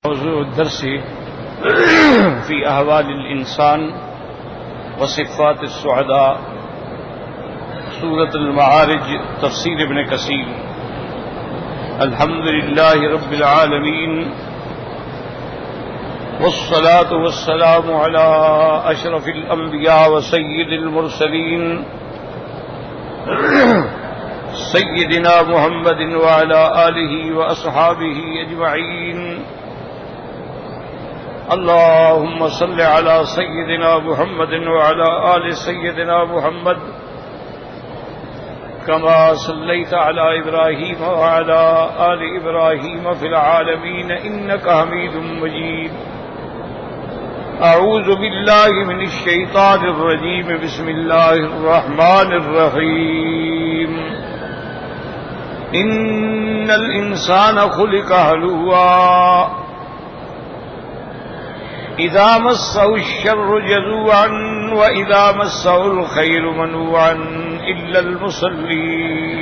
موضوع الدرس في أحوال الإنسان وصفات السعداء سورة المعارج تفسير ابن كثير. الحمد لله رب العالمين والصلاة والسلام على أشرف الأنبياء وسيد المرسلين سيدنا محمد وعلى آله وأصحابه أجمعين. اللهم صل على سيدنا محمد وعلى آل سيدنا محمد كما صليت على إبراهيم وعلى آل إبراهيم في العالمين إنك حميد مجيد. أعوذ بالله من الشيطان الرجيم. بسم الله الرحمن الرحيم. إن الإنسان خلق هلوعا إذا مسه الشر جزوعا وإذا مسه الخير منوعا إلا المصلين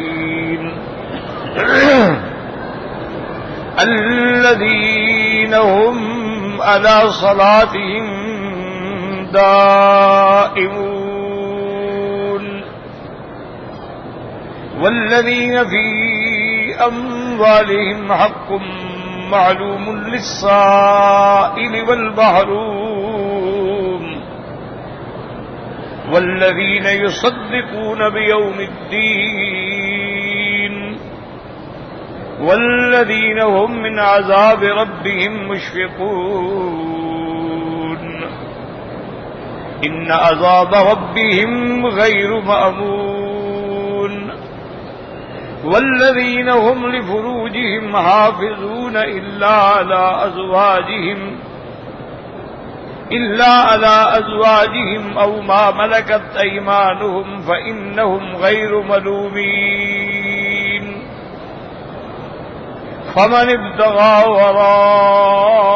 الذين هم على صلاتهم دائمون والذين في أموالهم حق معلوم للسائل والمحروم والذين يصدقون بيوم الدين والذين هم من عذاب ربهم مشفقون إن عذاب ربهم غير مأمون والذين هم لفروجهم حافظون إلا على أزواجهم أو ما ملكت أيمانهم فإنهم غير ملومين فمن ابتغى وراء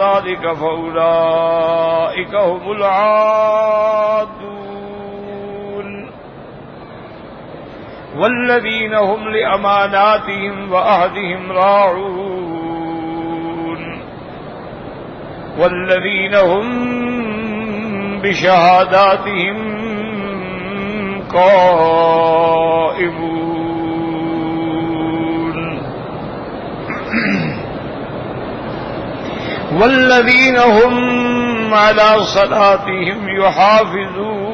ذلك فأولئك هم العادون والذين هم لأماناتهم وعهدهم راعون والذين هم بشهاداتهم قائمون والذين هم على صلاتهم يحافظون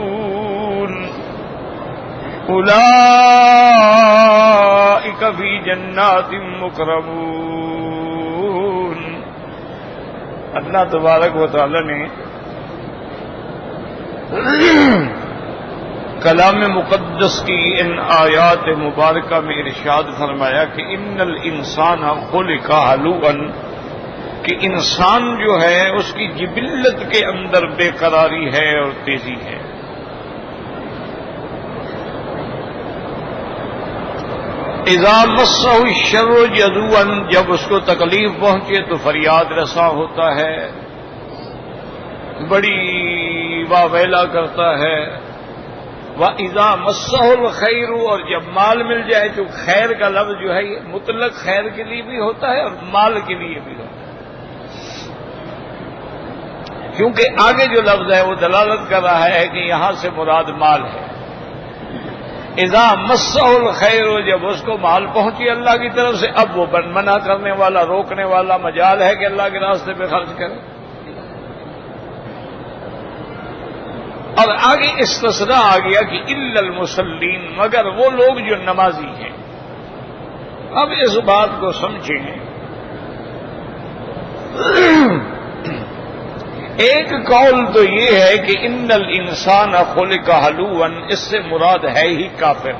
أولئك في جنات مكرمون. اللہ تبارک و تعالی نے کلام مقدس کی ان آیات مبارکہ میں ارشاد فرمایا کہ ان الانسان خلق ہلوعا، کہ انسان جو ہے اس کی جبلت کے اندر بے قراری ہے اور تیزی ہے. اذا مسہ الشر جزوعا، جب اس کو تکلیف پہنچے تو فریاد رسا ہوتا ہے، بڑی واویلا کرتا ہے. وَإِذَا مَسَّهُ الْخَيْرُ، اور جب مال مل جائے، تو خیر کا لفظ جو ہے یہ مطلق خیر کے لیے بھی ہوتا ہے اور مال کے لیے بھی ہوتا ہے، کیونکہ آگے جو لفظ ہے وہ دلالت کر رہا ہے کہ یہاں سے مراد مال ہے. اذا مسہ الخیر، جب اس کو مال پہنچی اللہ کی طرف سے، اب وہ منع کرنے والا، روکنے والا مجال ہے کہ اللہ کے راستے پہ خرچ کرے. اور آگے استثناء آ گیا کہ الا المصلین، مگر وہ لوگ جو نمازی ہیں. اب اس بات کو سمجھیں، ایک قول تو یہ ہے کہ ان الانسان خلق ہلوعا، اس سے مراد ہے ہی کافر.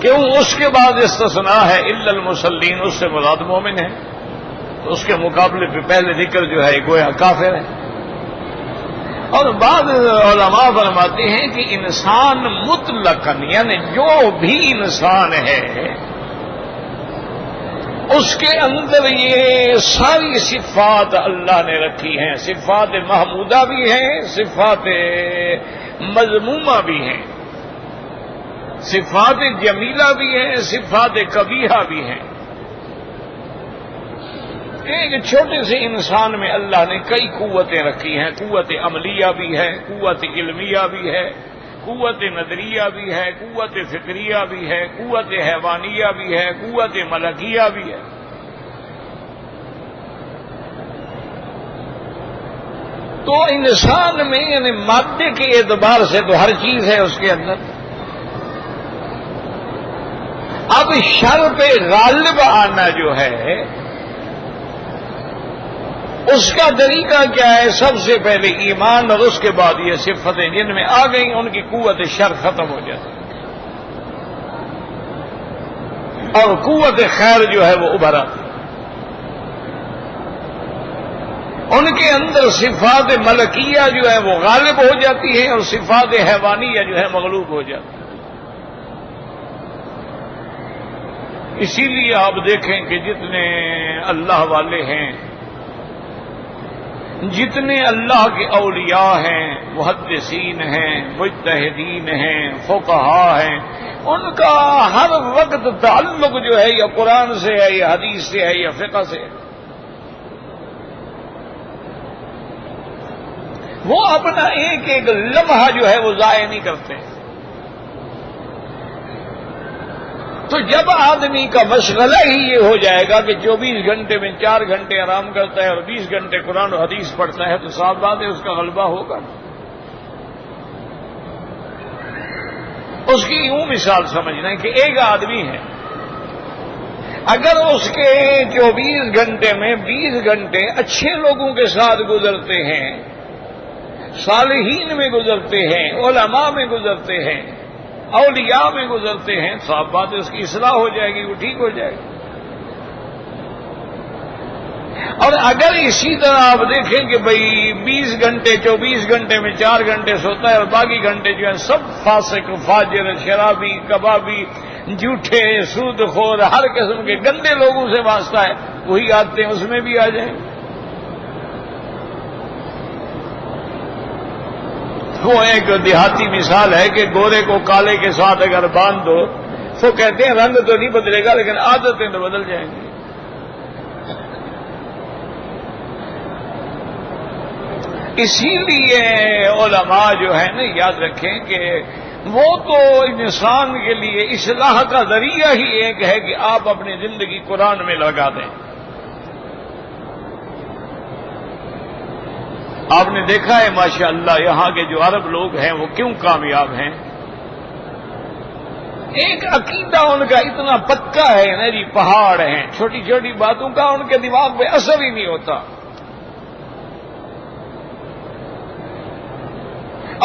کیوں؟ اس کے بعد استثناء ہے الا المصلین، اس سے مراد مومن ہے، تو اس کے مقابلے پہ پہلے ذکر جو ہے گویا کافر ہے. اور بعض علماء فرماتے ہیں کہ انسان مطلقاً، یعنی جو بھی انسان ہے اس کے اندر یہ ساری صفات اللہ نے رکھی ہیں. صفات محمودہ بھی ہیں، صفات مذمومہ بھی ہیں. صفات جمیلہ بھی ہیں، صفات قبیحہ بھی ہیں۔ ایک چھوٹے سے انسان میں اللہ نے کئی قوتیں رکھی ہیں، قوت عملیہ بھی ہے، قوت علمیہ بھی ہے، قوت نظریہ بھی ہے، قوت فکریہ بھی ہے، قوت حیوانیہ بھی ہے، قوت ملکیہ بھی ہے۔ تو انسان میں یعنی مادے کے اعتبار سے تو ہر چیز ہے اس کے اندر۔ اب شر پہ غالب آنا جو ہے اس کا طریقہ کیا ہے؟ سب سے پہلے ایمان، اور اس کے بعد یہ صفتیں جن میں آ گئیں ان کی قوت شر ختم ہو جاتی اور قوت خیر جو ہے وہ ابھر آتی۔ ان کے اندر صفات ملکیہ جو ہے وہ غالب ہو جاتی ہے اور صفات حیوانیہ جو ہے مغلوب ہو جاتی ہے۔ اسی لیے آپ دیکھیں کہ جتنے اللہ والے ہیں، جتنے اللہ کے اولیاء ہیں، محدثین ہیں، مجتہدین ہیں، فقہاء ہیں، ان کا ہر وقت تعلق جو ہے یا قرآن سے ہے یا حدیث سے ہے یا فقہ سے ہے۔ وہ اپنا ایک ایک لمحہ جو ہے وہ ضائع نہیں کرتے۔ تو جب آدمی کا مشغلہ ہی یہ ہو جائے گا کہ 24 گھنٹے میں 4 گھنٹے آرام کرتا ہے اور 20 گھنٹے قرآن و حدیث پڑھتا ہے تو صاف بات ہے اس کا غلبہ ہوگا۔ اس کی یوں مثال سمجھنا ہے کہ ایک آدمی ہے، اگر اس کے 24 گھنٹے میں 20 گھنٹے اچھے لوگوں کے ساتھ گزرتے ہیں، صالحین میں گزرتے ہیں، علماء میں گزرتے ہیں، اولیاء میں گزرتے ہیں، صاف بات ہے اس کی اصلاح ہو جائے گی، وہ ٹھیک ہو جائے گی۔ اور اگر اسی طرح آپ دیکھیں کہ بھئی 20 گھنٹے 24 گھنٹے میں 4 گھنٹے سوتا ہے اور باقی گھنٹے جو ہیں سب فاسق، فاجر، شرابی، کبابی، جھوٹے، سود خور، ہر قسم کے گندے لوگوں سے واسطہ ہے، وہی آتے ہیں اس میں بھی آ جائیں۔ وہ ایک دیہاتی مثال ہے کہ گورے کو کالے کے ساتھ اگر باندھ دو تو کہتے ہیں رنگ تو نہیں بدلے گا لیکن عادتیں تو بدل جائیں گی۔ اسی لیے علماء جو ہے نا یاد رکھیں کہ وہ تو انسان کے لیے اصلاح کا ذریعہ ہی ایک ہے کہ آپ اپنی زندگی قرآن میں لگا دیں۔ آپ نے دیکھا ہے ماشاءاللہ یہاں کے جو عرب لوگ ہیں وہ کیوں کامیاب ہیں؟ ایک عقیدہ ان کا اتنا پکا ہے نا جی، پہاڑ ہیں، چھوٹی چھوٹی باتوں کا ان کے دماغ پہ اثر ہی نہیں ہوتا۔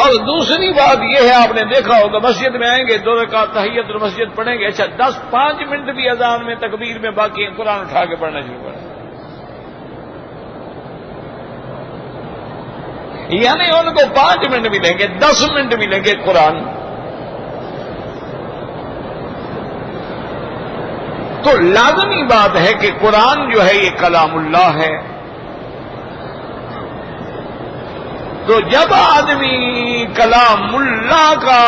اور دوسری بات یہ ہے، آپ نے دیکھا ہوگا مسجد میں آئیں گے 2 رکعت تحیت المسجد پڑھیں گے، اچھا 5 منٹ بھی اذان میں تکبیر میں باقی قرآن اٹھا کے پڑھنا شروع کریں، یعنی ان کو 5 منٹ ملیں گے، 10 منٹ ملیں گے قرآن۔ تو لازمی بات ہے کہ قرآن جو ہے یہ کلام اللہ ہے۔ تو جب آدمی کلام اللہ کا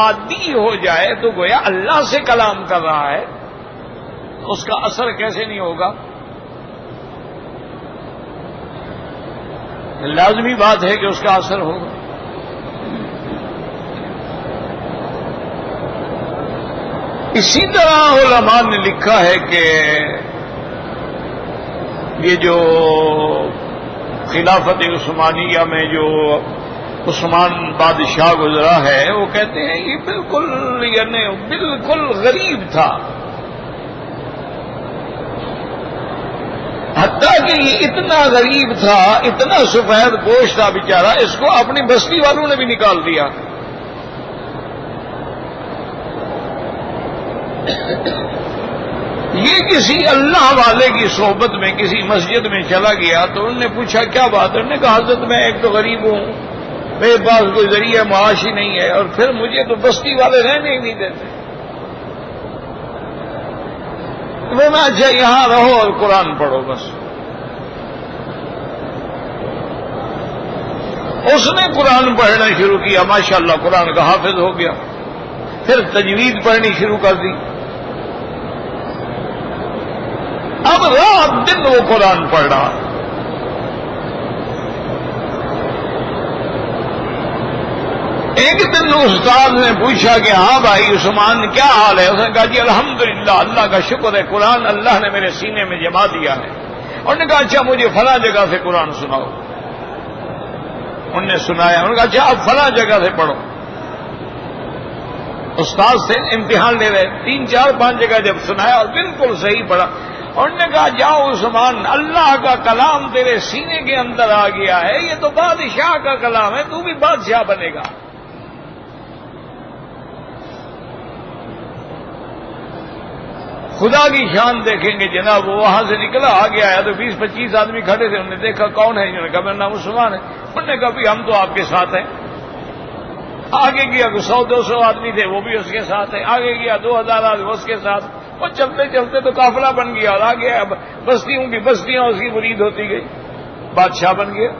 عادی ہو جائے تو گویا اللہ سے کلام کر رہا ہے، اس کا اثر کیسے نہیں ہوگا؟ لازمی بات ہے کہ اس کا اثر ہوگا۔ اسی طرح علماء نے لکھا ہے کہ یہ جو خلافت عثمانیہ میں جو عثمان بادشاہ گزرا ہے وہ کہتے ہیں یہ بالکل غریب تھا، حتیٰ کہ یہ اتنا غریب تھا، اتنا سفید پوش تھا بیچارہ، اس کو اپنی بستی والوں نے بھی نکال دیا۔ یہ کسی اللہ والے کی صحبت میں کسی مسجد میں چلا گیا تو انہوں نے پوچھا کیا بات ہے؟ انہوں نے کہا حضرت میں ایک تو غریب ہوں، میرے پاس کوئی ذریعہ معاش ہی نہیں ہے، اور پھر مجھے تو بستی والے رہنے ہی نہیں دیتے، میں اچھا یہاں رہو اور قرآن پڑھو بس۔ اس نے قرآن پڑھنا شروع کیا، ماشاءاللہ قرآن کا حافظ ہو گیا۔ پھر تجوید پڑھنی شروع کر دی. اب رات دن وہ قرآن پڑھ رہا. ایک دن استاد نے پوچھا کہ ہاں بھائی عثمان کیا حال ہے؟ اس نے کہا جی الحمدللہ اللہ کا شکر ہے قرآن اللہ نے میرے سینے میں جما دیا ہے. انہوں نے کہا اچھا مجھے فلاں جگہ سے قرآن سناؤ. انہوں نے سنایا. انہوں نے کہا اچھا اب فلاں جگہ سے پڑھو. استاد سے امتحان لے رہے 3 4 5 جگہ جب سنایا اور بالکل صحیح پڑھا. انہوں نے کہا جاؤ عثمان اللہ کا کلام تیرے سینے کے اندر آ گیا ہے, یہ تو بادشاہ کا کلام ہے, تو بھی بادشاہ بنے گا. خدا کی شان دیکھیں گے جناب. وہ وہاں سے نکلا آگے آیا تو 20-25 آدمی کھڑے تھے. انہوں نے دیکھا کون ہے؟ انہوں نے کہا میرا نام عثمان ہے. انہوں نے کہا ہم تو آپ کے ساتھ ہیں. آگے گیا 100-200 آدمی تھے وہ بھی اس کے ساتھ ہیں. آگے گیا 2000 آدمی اس کے ساتھ. وہ چلتے چلتے تو قافلہ بن گیا اور آگے بستیوں کی بستیاں اس کی مرید ہوتی گئی. بادشاہ بن گیا.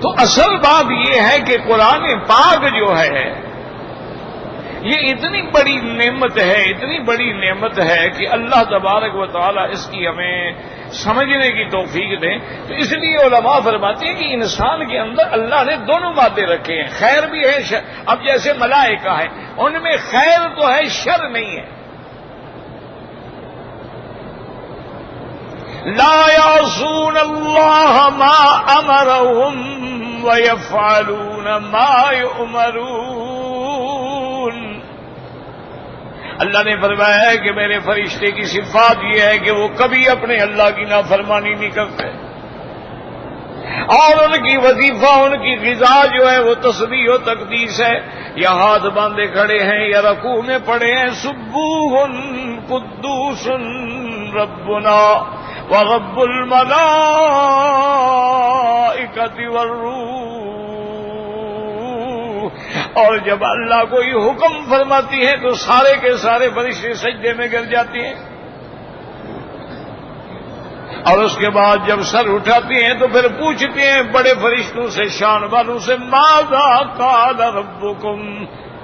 تو اصل بات یہ ہے کہ قرآن پاک جو ہے یہ اتنی بڑی نعمت ہے, اتنی بڑی نعمت ہے کہ اللہ تبارک و تعالی اس کی ہمیں سمجھنے کی توفیق دیں. تو اس لیے علماء فرماتے ہیں کہ انسان کے اندر اللہ نے دونوں باتیں رکھے ہیں, خیر بھی ہے شر. اب جیسے ملائکہ ہے ان میں خیر تو ہے شر نہیں ہے. لا یعصون اللہ ما امرهم ویفعلون ما یؤمرون. اللہ نے فرمایا ہے کہ میرے فرشتے کی صفات یہ ہے کہ وہ کبھی اپنے اللہ کی نافرمانی نہیں کرتے, اور ان کی وظیفہ ان کی غذا جو ہے وہ تسبیح و تقدیس ہے. یا ہاتھ باندھے کھڑے ہیں یا رکوع میں پڑے ہیں سبوح قدوس ربنا ورب الملائکۃ والروح. اور جب اللہ کوئی حکم فرماتی ہے تو سارے کے سارے فرشتے سجدے میں گر جاتے ہیں. اور اس کے بعد جب سر اٹھاتے ہیں تو پھر پوچھتے ہیں بڑے فرشتوں سے, شان والوں سے, ماذا قال ربکم,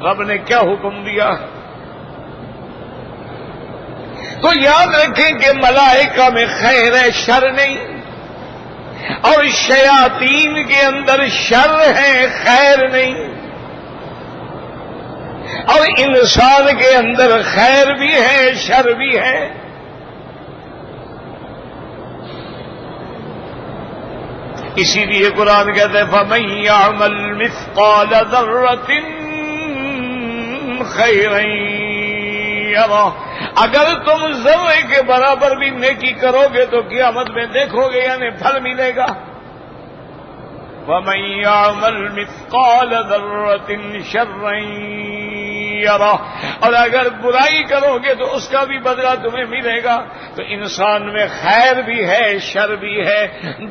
رب نے کیا حکم دیا. تو یاد رکھیں کہ ملائکہ میں خیر ہے شر نہیں, اور شیاطین کے اندر شر ہے خیر نہیں, اور انسان کے اندر خیر بھی ہے شر بھی ہے. اسی لیے قرآن کہتے ہیں فَمَن يَعْمَلْ مِثْقَالَ ذَرَّةٍ خَيْرًا يَرَهُ. اگر تم ذرے کے برابر بھی نیکی کرو گے تو قیامت میں دیکھو گے یعنی پھل ملے گا. وَمَن يَعْمَلْ مِثْقَالَ ذَرَّةٍ شَرًّا يَرَهُ. اور اگر برائی کرو گے تو اس کا بھی بدلہ تمہیں ملے گا. تو انسان میں خیر بھی ہے شر بھی ہے,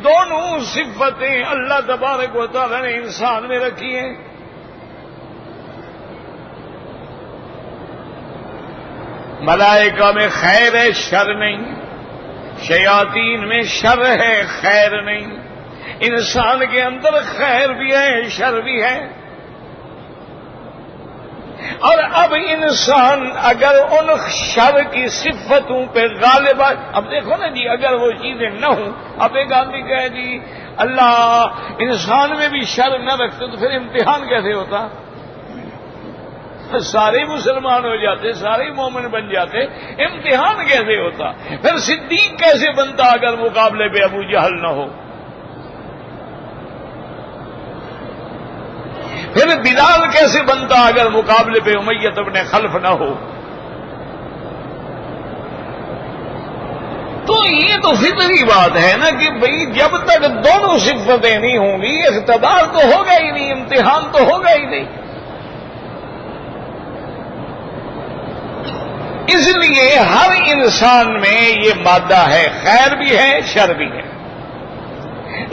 دونوں صفتیں اللہ تبارک و تعالی نے انسان میں رکھی ہیں. ملائکہ میں خیر ہے شر نہیں, شیاطین میں شر ہے خیر نہیں, انسان کے اندر خیر بھی ہے شر بھی ہے. اور اب انسان اگر ان شر کی صفتوں پہ غالب آئے, اب دیکھو نا جی اگر وہ چیزیں نہ ہوں, اب ایک آدمی کہے جی اللہ انسان میں بھی شر نہ رکھتے تو پھر امتحان کیسے ہوتا؟ سارے مسلمان ہو جاتے, سارے مومن بن جاتے, امتحان کیسے ہوتا؟ پھر صدیق کیسے بنتا اگر مقابلے پہ ابو جہل نہ ہو؟ پھر بلال کیسے بنتا اگر مقابلے پہ امیہ ابن خلف نہ ہو؟ تو یہ تو فطری بات ہے نا کہ بھئی جب تک دونوں صفتیں نہیں ہوں گی اقتدار تو ہوگا ہی نہیں, امتحان تو ہوگا ہی نہیں. اس لیے ہر انسان میں یہ مادہ ہے, خیر بھی ہے شر بھی ہے.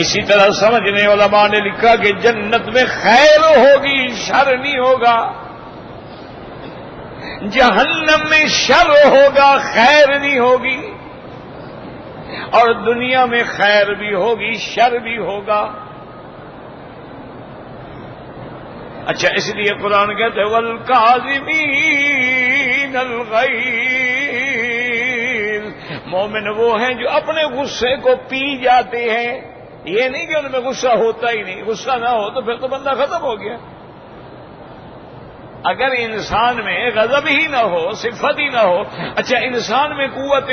اسی طرح سمجھنے علماء نے لکھا کہ جنت میں خیر ہوگی شر نہیں ہوگا, جہنم میں شر ہوگا خیر نہیں ہوگی, اور دنیا میں خیر بھی ہوگی شر بھی ہوگا. اچھا اس لیے قرآن کہتے ہیں والکاظمین الغیظ، مومن وہ ہیں جو اپنے غصے کو پی جاتے ہیں. یہ نہیں کہ ان میں غصہ ہوتا ہی نہیں، غصہ نہ ہو تو پھر تو بندہ ختم ہو گیا. اگر انسان میں غضب ہی نہ ہو، صفت ہی نہ ہو، اچھا انسان میں قوت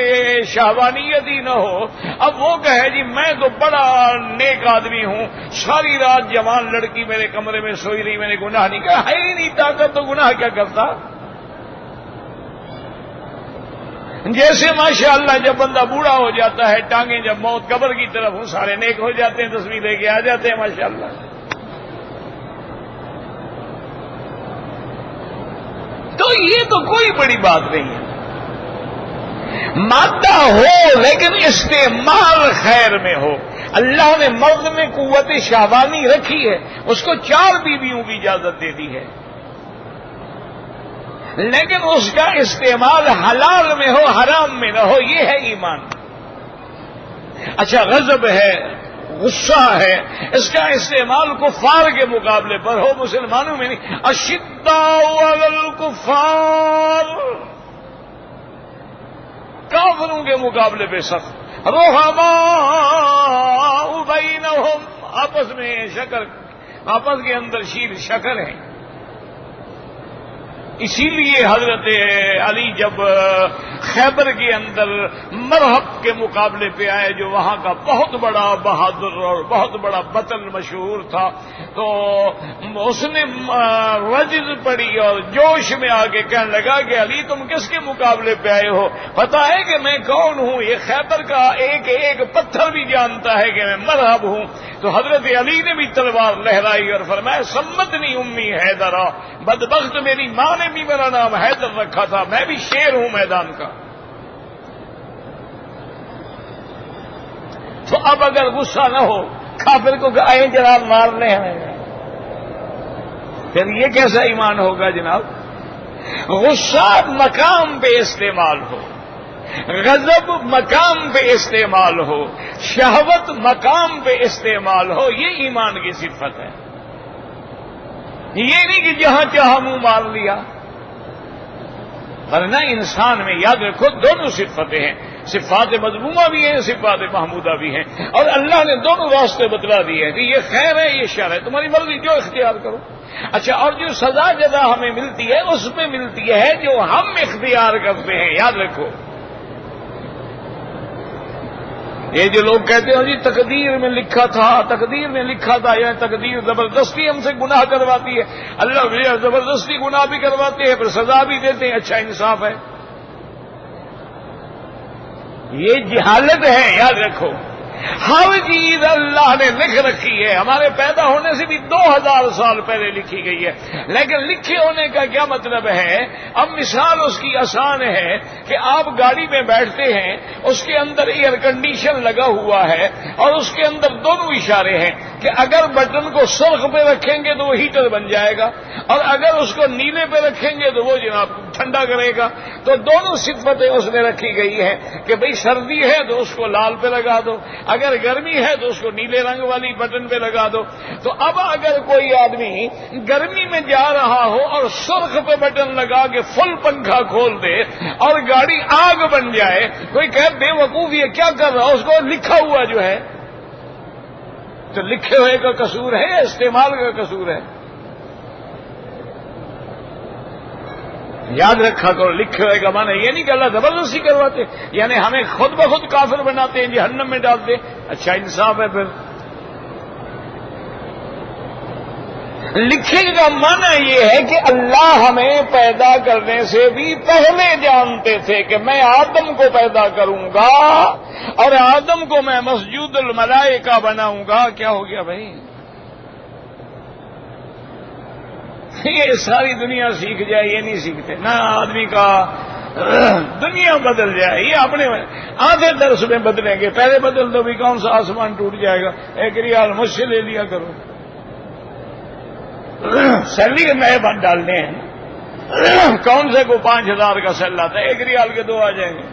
شہوانیت ہی نہ ہو، اب وہ کہے جی میں تو بڑا نیک آدمی ہوں، ساری رات جوان لڑکی میرے کمرے میں سوئی رہی، میں نے گناہ نہیں کہا، ہے ہی نہیں طاقت تو گناہ کیا کرتا. جیسے ماشاءاللہ جب بندہ بوڑھا ہو جاتا ہے، ٹانگیں جب موت قبر کی طرف ہوں، سارے نیک ہو جاتے ہیں، تصویر لے کے آ جاتے ہیں ماشاءاللہ. تو یہ تو کوئی بڑی بات نہیں ہے. مادہ ہو لیکن استعمال خیر میں ہو. اللہ نے مرد میں قوت شہوانی رکھی ہے، اس کو 4 بیویوں کی اجازت دے دی ہے، لیکن اس کا استعمال حلال میں ہو، حرام میں نہ ہو. یہ ہے ایمان. اچھا غضب ہے، غصہ ہے، اس کا استعمال کفار کے مقابلے پر ہو، مسلمانوں میں نہیں. اشداء علی الکفار، کافروں کے مقابلے پہ سخت. رحماء بینہم، آپس میں شکر، آپس کے اندر شیر شکر ہیں. اسی لیے حضرت علی جب خیبر کے اندر مرحب کے مقابلے پہ آئے، جو وہاں کا بہت بڑا بہادر اور بہت بڑا بطل مشہور تھا، تو اس نے رجز پڑی اور جوش میں آ کے کہنے لگا کہ علی تم کس کے مقابلے پہ آئے ہو؟ پتا ہے کہ میں کون ہوں؟ یہ خیبر کا ایک ایک پتھر بھی جانتا ہے کہ میں مرحب ہوں. تو حضرت علی نے بھی تلوار لہرائی اور فرمایا سمتنی امی حیدرا، بدبخت میری ماں نے بھی میرا نام حیدر رکھا تھا، میں بھی شیر ہوں میدان کا. تو اب اگر غصہ نہ ہو، کافر کو آئے جناب مارنے ہیں، پھر یہ کیسا ایمان ہوگا جناب؟ غصہ مقام پہ استعمال ہو، غضب مقام پہ استعمال ہو، شہوت مقام پہ استعمال ہو، یہ ایمان کی صفت ہے. یہ نہیں کہ جہاں چاہا منہ مار لیا. ورنہ انسان میں یاد رکھو دونوں صفتیں ہیں، صفات مذمومہ بھی ہیں، صفات محمودہ بھی ہیں، اور اللہ نے دونوں راستے بتلا دیے ہیں کہ یہ خیر ہے، یہ شر ہے، تمہاری مرضی جو اختیار کرو. اچھا اور جو سزا جزا ہمیں ملتی ہے اس میں ملتی ہے جو ہم اختیار کرتے ہیں. یاد رکھو یہ جو لوگ کہتے ہیں جی تقدیر میں لکھا تھا، تقدیر میں لکھا تھا، یا تقدیر زبردستی ہم سے گناہ کرواتی ہے، اللہ زبردستی گناہ بھی کرواتے ہیں پھر سزا بھی دیتے ہیں. اچھا انصاف ہے؟ یہ جہالت ہے. یاد رکھو ہر چیز اللہ نے لکھ رکھی ہے، ہمارے پیدا ہونے سے بھی 2000 سال پہلے لکھی گئی ہے. لیکن لکھے ہونے کا کیا مطلب ہے؟ اب مثال اس کی آسان ہے کہ آپ گاڑی میں بیٹھتے ہیں، اس کے اندر ایئر کنڈیشن لگا ہوا ہے اور اس کے اندر دونوں اشارے ہیں کہ اگر بٹن کو سرخ پہ رکھیں گے تو وہ ہیٹر بن جائے گا، اور اگر اس کو نیلے پہ رکھیں گے تو وہ جناب ٹھنڈا کرے گا. تو دونوں صفتیں اس میں رکھی گئی ہیں کہ بھئی سردی ہے تو اس کو لال پہ لگا دو، اگر گرمی ہے تو اس کو نیلے رنگ والی بٹن پہ لگا دو. تو اب اگر کوئی آدمی گرمی میں جا رہا ہو اور سرخ پہ بٹن لگا کے فل پنکھا کھول دے اور گاڑی آگ بن جائے، کوئی کہے بے وقوف یہ کیا کر رہا؟ اس کو لکھا ہوا جو ہے. تو لکھے ہوئے کا قصور ہے یا استعمال کا قصور ہے؟ یاد رکھا کرو لکھے ہوئے کا معنی یہ نہیں کہ اللہ زبردستی کرواتے، یعنی ہمیں خود بخود کافر بناتے ہیں، جہنم میں ڈالتے. اچھا انصاف ہے؟ پھر لکھے کا معنی یہ ہے کہ اللہ ہمیں پیدا کرنے سے بھی پہلے جانتے تھے کہ میں آدم کو پیدا کروں گا اور آدم کو میں مسجود الملائکہ بناؤں گا. کیا ہو گیا بھائی؟ یہ ساری دنیا سیکھ جائے، یہ نہیں سیکھتے. نہ آدمی کا دنیا بدل جائے، یہ اپنے آدھے درس میں بدلیں گے. پہلے بدل دو بھی کون سا آسمان ٹوٹ جائے گا؟ 1 ریال مجھ سے لے لیا کرو. سیلری کے نئے بند ڈالنے ہیں، کون سے کو 5000 کا سیل آتا ہے؟ 1 ریال کے 2 آ جائیں گے.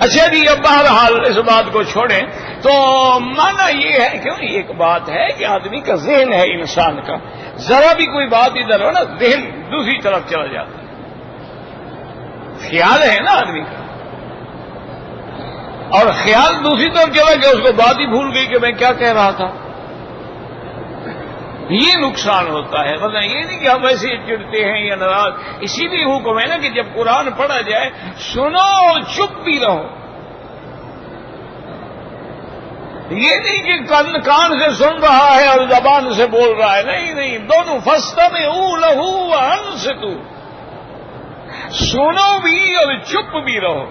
اچھا جی اب بہرحال اس بات کو چھوڑیں. تو مانا یہ ہے کیوں ایک بات ہے کہ آدمی کا ذہن ہے انسان کا، ذرا بھی کوئی بات ادھر ہو نا ذہن دوسری طرف چلا جاتا ہے، خیال ہے نا آدمی کا، اور خیال دوسری طرف چلا گیا، اس کو بات ہی بھول گئی کہ میں کیا کہہ رہا تھا. یہ نقصان ہوتا ہے، ورنہ یہ نہیں کہ ہم ایسے چڑھتے ہیں یا ناراض. اسی لیے حکم ہے نا کہ جب قرآن پڑھا جائے سنو اور چپ بھی رہو. یہ نہیں کہ کان سے سن رہا ہے اور زبان سے بول رہا ہے، نہیں، دونوں فاستمعوا لہ وانصتوا، سنو بھی اور چپ بھی رہو.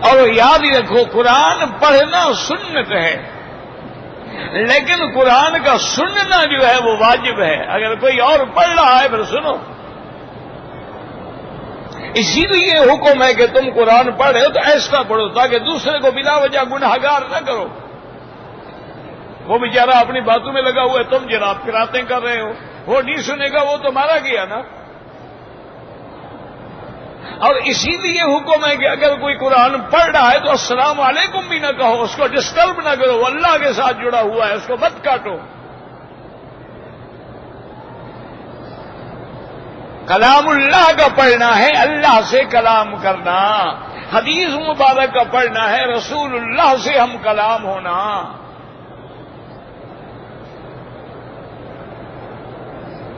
اور یاد ہی رکھو قرآن پڑھنا سنت ہے، لیکن قرآن کا سننا جو ہے وہ واجب ہے. اگر کوئی اور پڑھ رہا ہے پھر سنو. اسی لیے حکم ہے کہ تم قرآن پڑھے ہو تو ایسا پڑھو تاکہ دوسرے کو بلا وجہ گنہگار نہ کرو. وہ بیچارہ اپنی باتوں میں لگا ہوا ہے، تم جناب قراتیں کر رہے ہو، وہ نہیں سنے گا، وہ تو مارا گیا نا. اور اسی لیے حکم ہے کہ اگر کوئی قرآن پڑھ رہا ہے تو السلام علیکم بھی نہ کہو، اس کو ڈسٹرب نہ کرو، وہ اللہ کے ساتھ جڑا ہوا ہے، اس کو مت کاٹو. کلام اللہ کا پڑھنا ہے، اللہ سے کلام کرنا. حدیث مبارک کا پڑھنا ہے، رسول اللہ سے ہم کلام ہونا.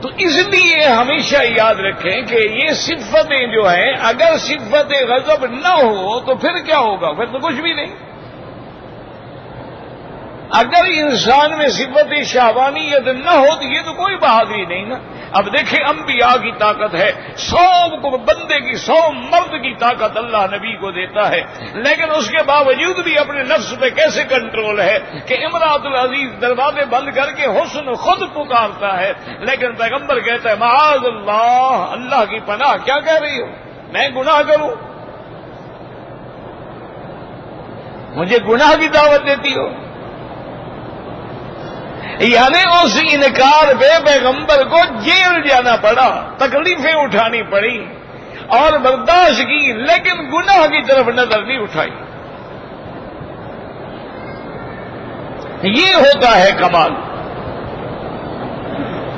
تو اس لیے ہمیشہ یاد رکھیں کہ یہ صفتیں جو ہیں اگر صفت غضب نہ ہو تو پھر کیا ہوگا؟ پھر تو کچھ بھی نہیں. اگر انسان میں صفت شہوانیت نہ ہو تو یہ تو کوئی بہادری نہیں نا. اب دیکھیں انبیاء کی طاقت ہے، 100 کو بندے کی 100 مرد کی طاقت اللہ نبی کو دیتا ہے، لیکن اس کے باوجود بھی اپنے نفس پہ کیسے کنٹرول ہے کہ امراۃ العزیز دروازے بند کر کے حسن خود پکارتا ہے، لیکن پیغمبر کہتا ہے معاذ اللہ، اللہ کی پناہ. کیا کہہ رہی ہو؟ میں گناہ کروں؟ مجھے گناہ کی دعوت دیتی ہو؟ یعنی اس انکار پہ پیغمبر کو جیل جانا پڑا، تکلیفیں اٹھانی پڑی اور برداشت کی، لیکن گناہ کی طرف نظر نہیں اٹھائی. یہ ہوتا ہے کمال.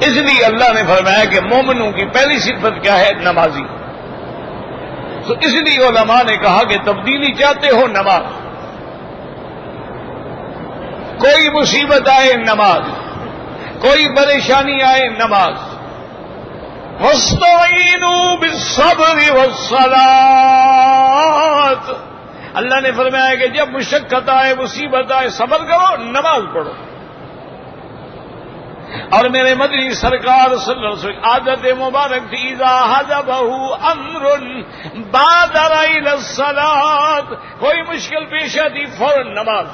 اس لیے اللہ نے فرمایا کہ مومنوں کی پہلی صفت کیا ہے؟ نمازی. تو اس لیے علماء نے کہا کہ تبدیلی چاہتے ہو نماز، کوئی مصیبت آئے نماز، کوئی پریشانی آئے نماز. وَاسْتَعِينُوا بِالصَّبْرِ وَالصَّلَاةِ. اللہ نے فرمایا کہ جب مشقت آئے، مصیبت آئے، صبر کرو، نماز پڑھو. اور میرے مدنی سرکار صلی اللہ علیہ وسلم عادت مبارک تھی اذا حضبہ امر بادر الی الصلاۃ، کوئی مشکل پیش آتی فوراً نماز.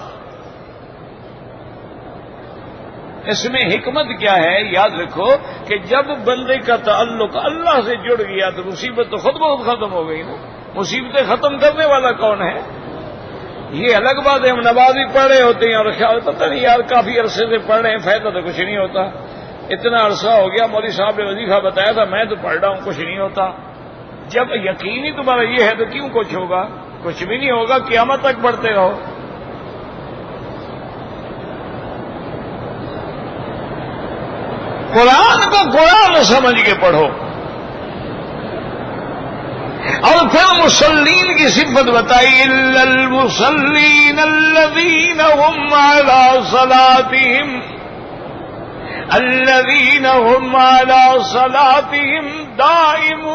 اس میں حکمت کیا ہے؟ یاد رکھو کہ جب بندے کا تعلق اللہ سے جڑ گیا تو مصیبت تو خود بہت ختم ہو گئی نا. مصیبتیں ختم کرنے والا کون ہے؟ یہ الگ بات ہے ہم نماز بھی پڑھ رہے ہوتے ہیں اور خیال پتہ نہیں یار کافی عرصے سے پڑھ رہے ہیں، فائدہ تو کچھ نہیں ہوتا. اتنا عرصہ ہو گیا، مولوی صاحب نے وظیفہ بتایا تھا، میں تو پڑھ رہا ہوں، کچھ نہیں ہوتا. جب یقین ہی تمہارا یہ ہے تو کیوں کچھ ہوگا؟ کچھ بھی نہیں ہوگا، قیامت تک پڑھتے رہو. قرآن کو قرآن سمجھ کے پڑھو. اور پھر مسلین کی صفت بتائی الا المصلین الذین هم علی صلاتهم دائمون.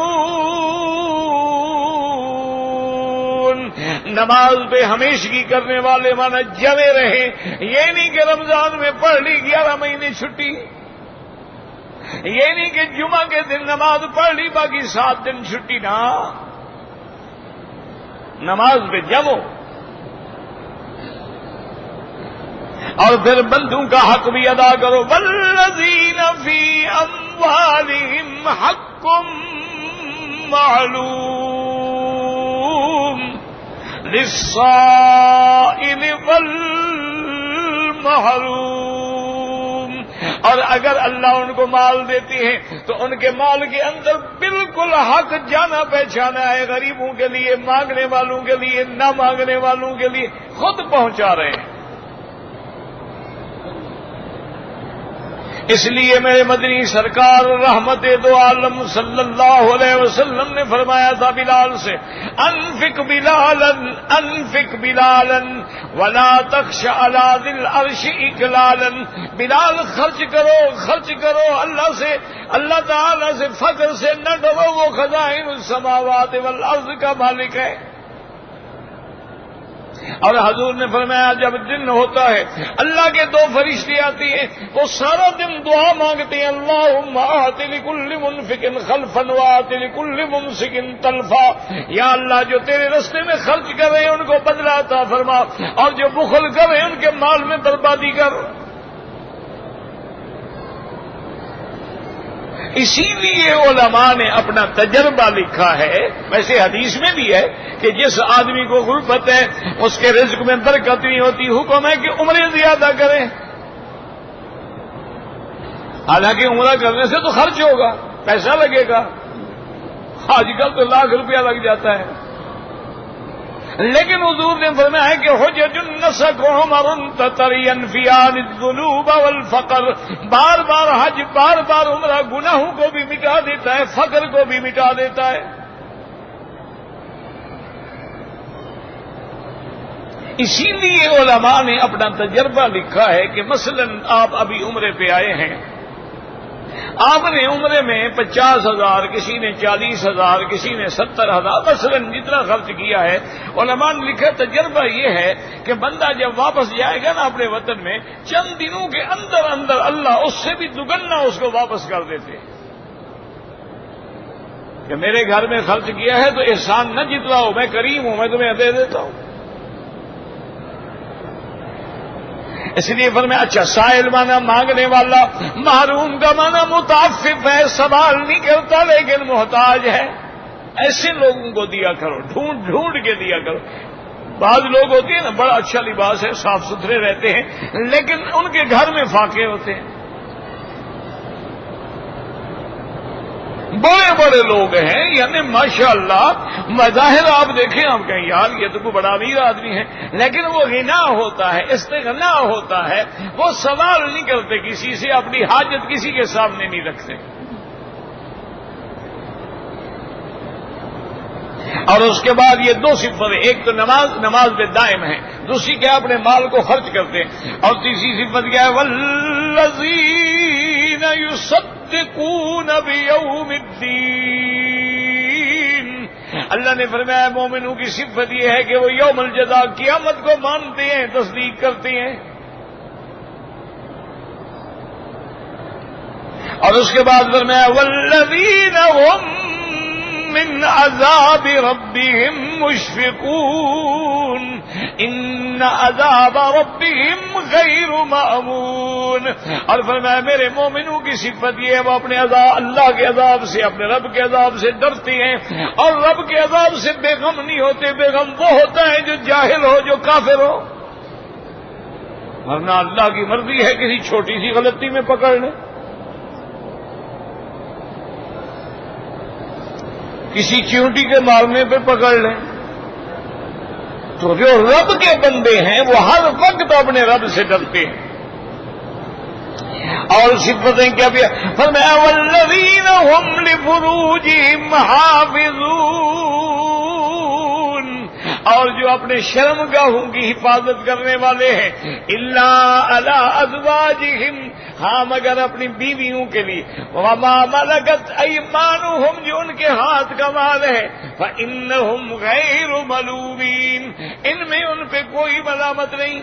نماز پہ ہمیشگی کرنے والے مانا جمے رہیں. یہ نہیں کہ رمضان میں پڑھ لی 11 مہینے چھٹی، یہ نہیں کہ جمعہ کے دن نماز پڑھ لی باقی 7 دن چھٹی. نہ، نماز پہ جمو. اور پھر بندوں کا حق بھی ادا کرو. والذین فی اموالہم حق معلوم للسائل والمحروم. اور اگر اللہ ان کو مال دیتی ہے تو ان کے مال کے اندر بالکل حق جانا پہچانا ہے، غریبوں کے لیے، مانگنے والوں کے لیے، نہ مانگنے والوں کے لیے خود پہنچا رہے ہیں۔ اس لیے میرے مدنی سرکار رحمت دو عالم صلی اللہ علیہ وسلم نے فرمایا تھا بلال سے، انفق بلالا ولا تخش علی ذی العرش اکلالا، بلال خرچ کرو اللہ سے، اللہ تعالی سے فقر سے نہ ڈرو، وہ خزائن السماوات والارض کا مالک ہے۔ اور حضور نے فرمایا جب دن ہوتا ہے اللہ کے دو فرشتے آتی ہیں، وہ سارا دن دعا مانگتے ہیں، اللہم آت لکل منفق خلفا وآت لکل ممسک تلفا، یا اللہ جو تیرے رستے میں خرچ کر رہے ہیں ان کو بدلہ عطا فرما، اور جو بخل کر رہے ہیں ان کے مال میں بربادی کر۔ اسی لیے علماء نے اپنا تجربہ لکھا ہے، ویسے حدیث میں بھی ہے کہ جس آدمی کو غربت ہے اس کے رزق میں برکت نہیں ہوتی، حکم ہے کہ عمریں زیادہ کریں، حالانکہ عمرہ کرنے سے تو خرچ ہوگا، پیسہ لگے گا، آج کل تو لاکھ روپیہ لگ جاتا ہے، لیکن حضور نے فرمایا کہ حجج النسک عمر تترینفیان الذنوب والفقر، بار بار حج، بار بار عمرہ گناہوں کو بھی مٹا دیتا ہے، فقر کو بھی مٹا دیتا ہے۔ اسی لیے علماء نے اپنا تجربہ لکھا ہے کہ مثلا آپ ابھی عمرے پہ آئے ہیں، آپ نے عمرے میں 50,000، کسی نے 40,000، کسی نے 70,000 مثلا جتنا خرچ کیا ہے، علماء نے لکھا تجربہ یہ ہے کہ بندہ جب واپس جائے گا نا اپنے وطن میں، چند دنوں کے اندر اندر اللہ اس سے بھی دگنا اس کو واپس کر دیتے کہ میرے گھر میں خرچ کیا ہے تو احسان نہ جتلاؤ، میں کریم ہوں، میں تمہیں دے دیتا ہوں۔ اس لیے فرمایا اچھا سائل مانا مانگنے والا، محروم کا مانا متعفف ہے، سوال نہیں کرتا لیکن محتاج ہے، ایسے لوگوں کو دیا کرو، ڈھونڈ ڈھونڈ کے دیا کرو۔ بعض لوگ ہوتے ہیں نا بڑا اچھا لباس ہے، صاف ستھرے رہتے ہیں، لیکن ان کے گھر میں فاقے ہوتے ہیں، بڑے بڑے لوگ ہیں، یعنی ماشاءاللہ مظاہر آپ دیکھیں، آپ کہیں یار یہ تو کوئی بڑا امیر آدمی ہے، لیکن وہ غنا ہوتا ہے، استغنا ہوتا ہے، وہ سوال نہیں کرتے کسی سے، اپنی حاجت کسی کے سامنے نہیں رکھتے۔ اور اس کے بعد یہ دو صفتیں، ایک تو نماز میں دائم ہے، دوسری کیا اپنے مال کو خرچ کرتے ہیں، اور تیسری صفت کیا ہے والذین یصدقون بیوم الدین، اللہ نے فرمایا مومنوں کی صفت یہ ہے کہ وہ یوم الجزا، قیامت کو مانتے ہیں، تصدیق کرتے ہیں۔ اور اس کے بعد فرمایا والذین هم من عذاب ربهم مشفقون ان عذاب ربهم غیر مأمون، اور فرمایا میرے مومنوں کی صفت یہ ہے وہ اپنے عذاب، اللہ کے عذاب سے، اپنے رب کے عذاب سے ڈرتے ہیں، اور رب کے عذاب سے بے غم نہیں ہوتے، بے غم وہ ہوتا ہے جو جاہل ہو، جو کافر ہو، ورنہ اللہ کی مرضی ہے کسی چھوٹی سی غلطی میں پکڑ لیں، کسی چیونٹی کے مارنے پہ پکڑ لیں، تو جو رب کے بندے ہیں وہ ہر وقت اپنے رب سے ڈرتے ہیں۔ اور صفتیں کیا بھی فرمایا والذین هم لفروجہم حافظون، اور جو اپنے شرم گاہوں کی حفاظت کرنے والے ہیں، الا علی ازواجہم، ہاں مگر اپنی بیویوں کے لیے، وما ملکت ایمانہم، جو ان کے ہاتھ کا مال ہے، فإنہم غیر ملومین، ان میں ان پہ کوئی ملامت نہیں۔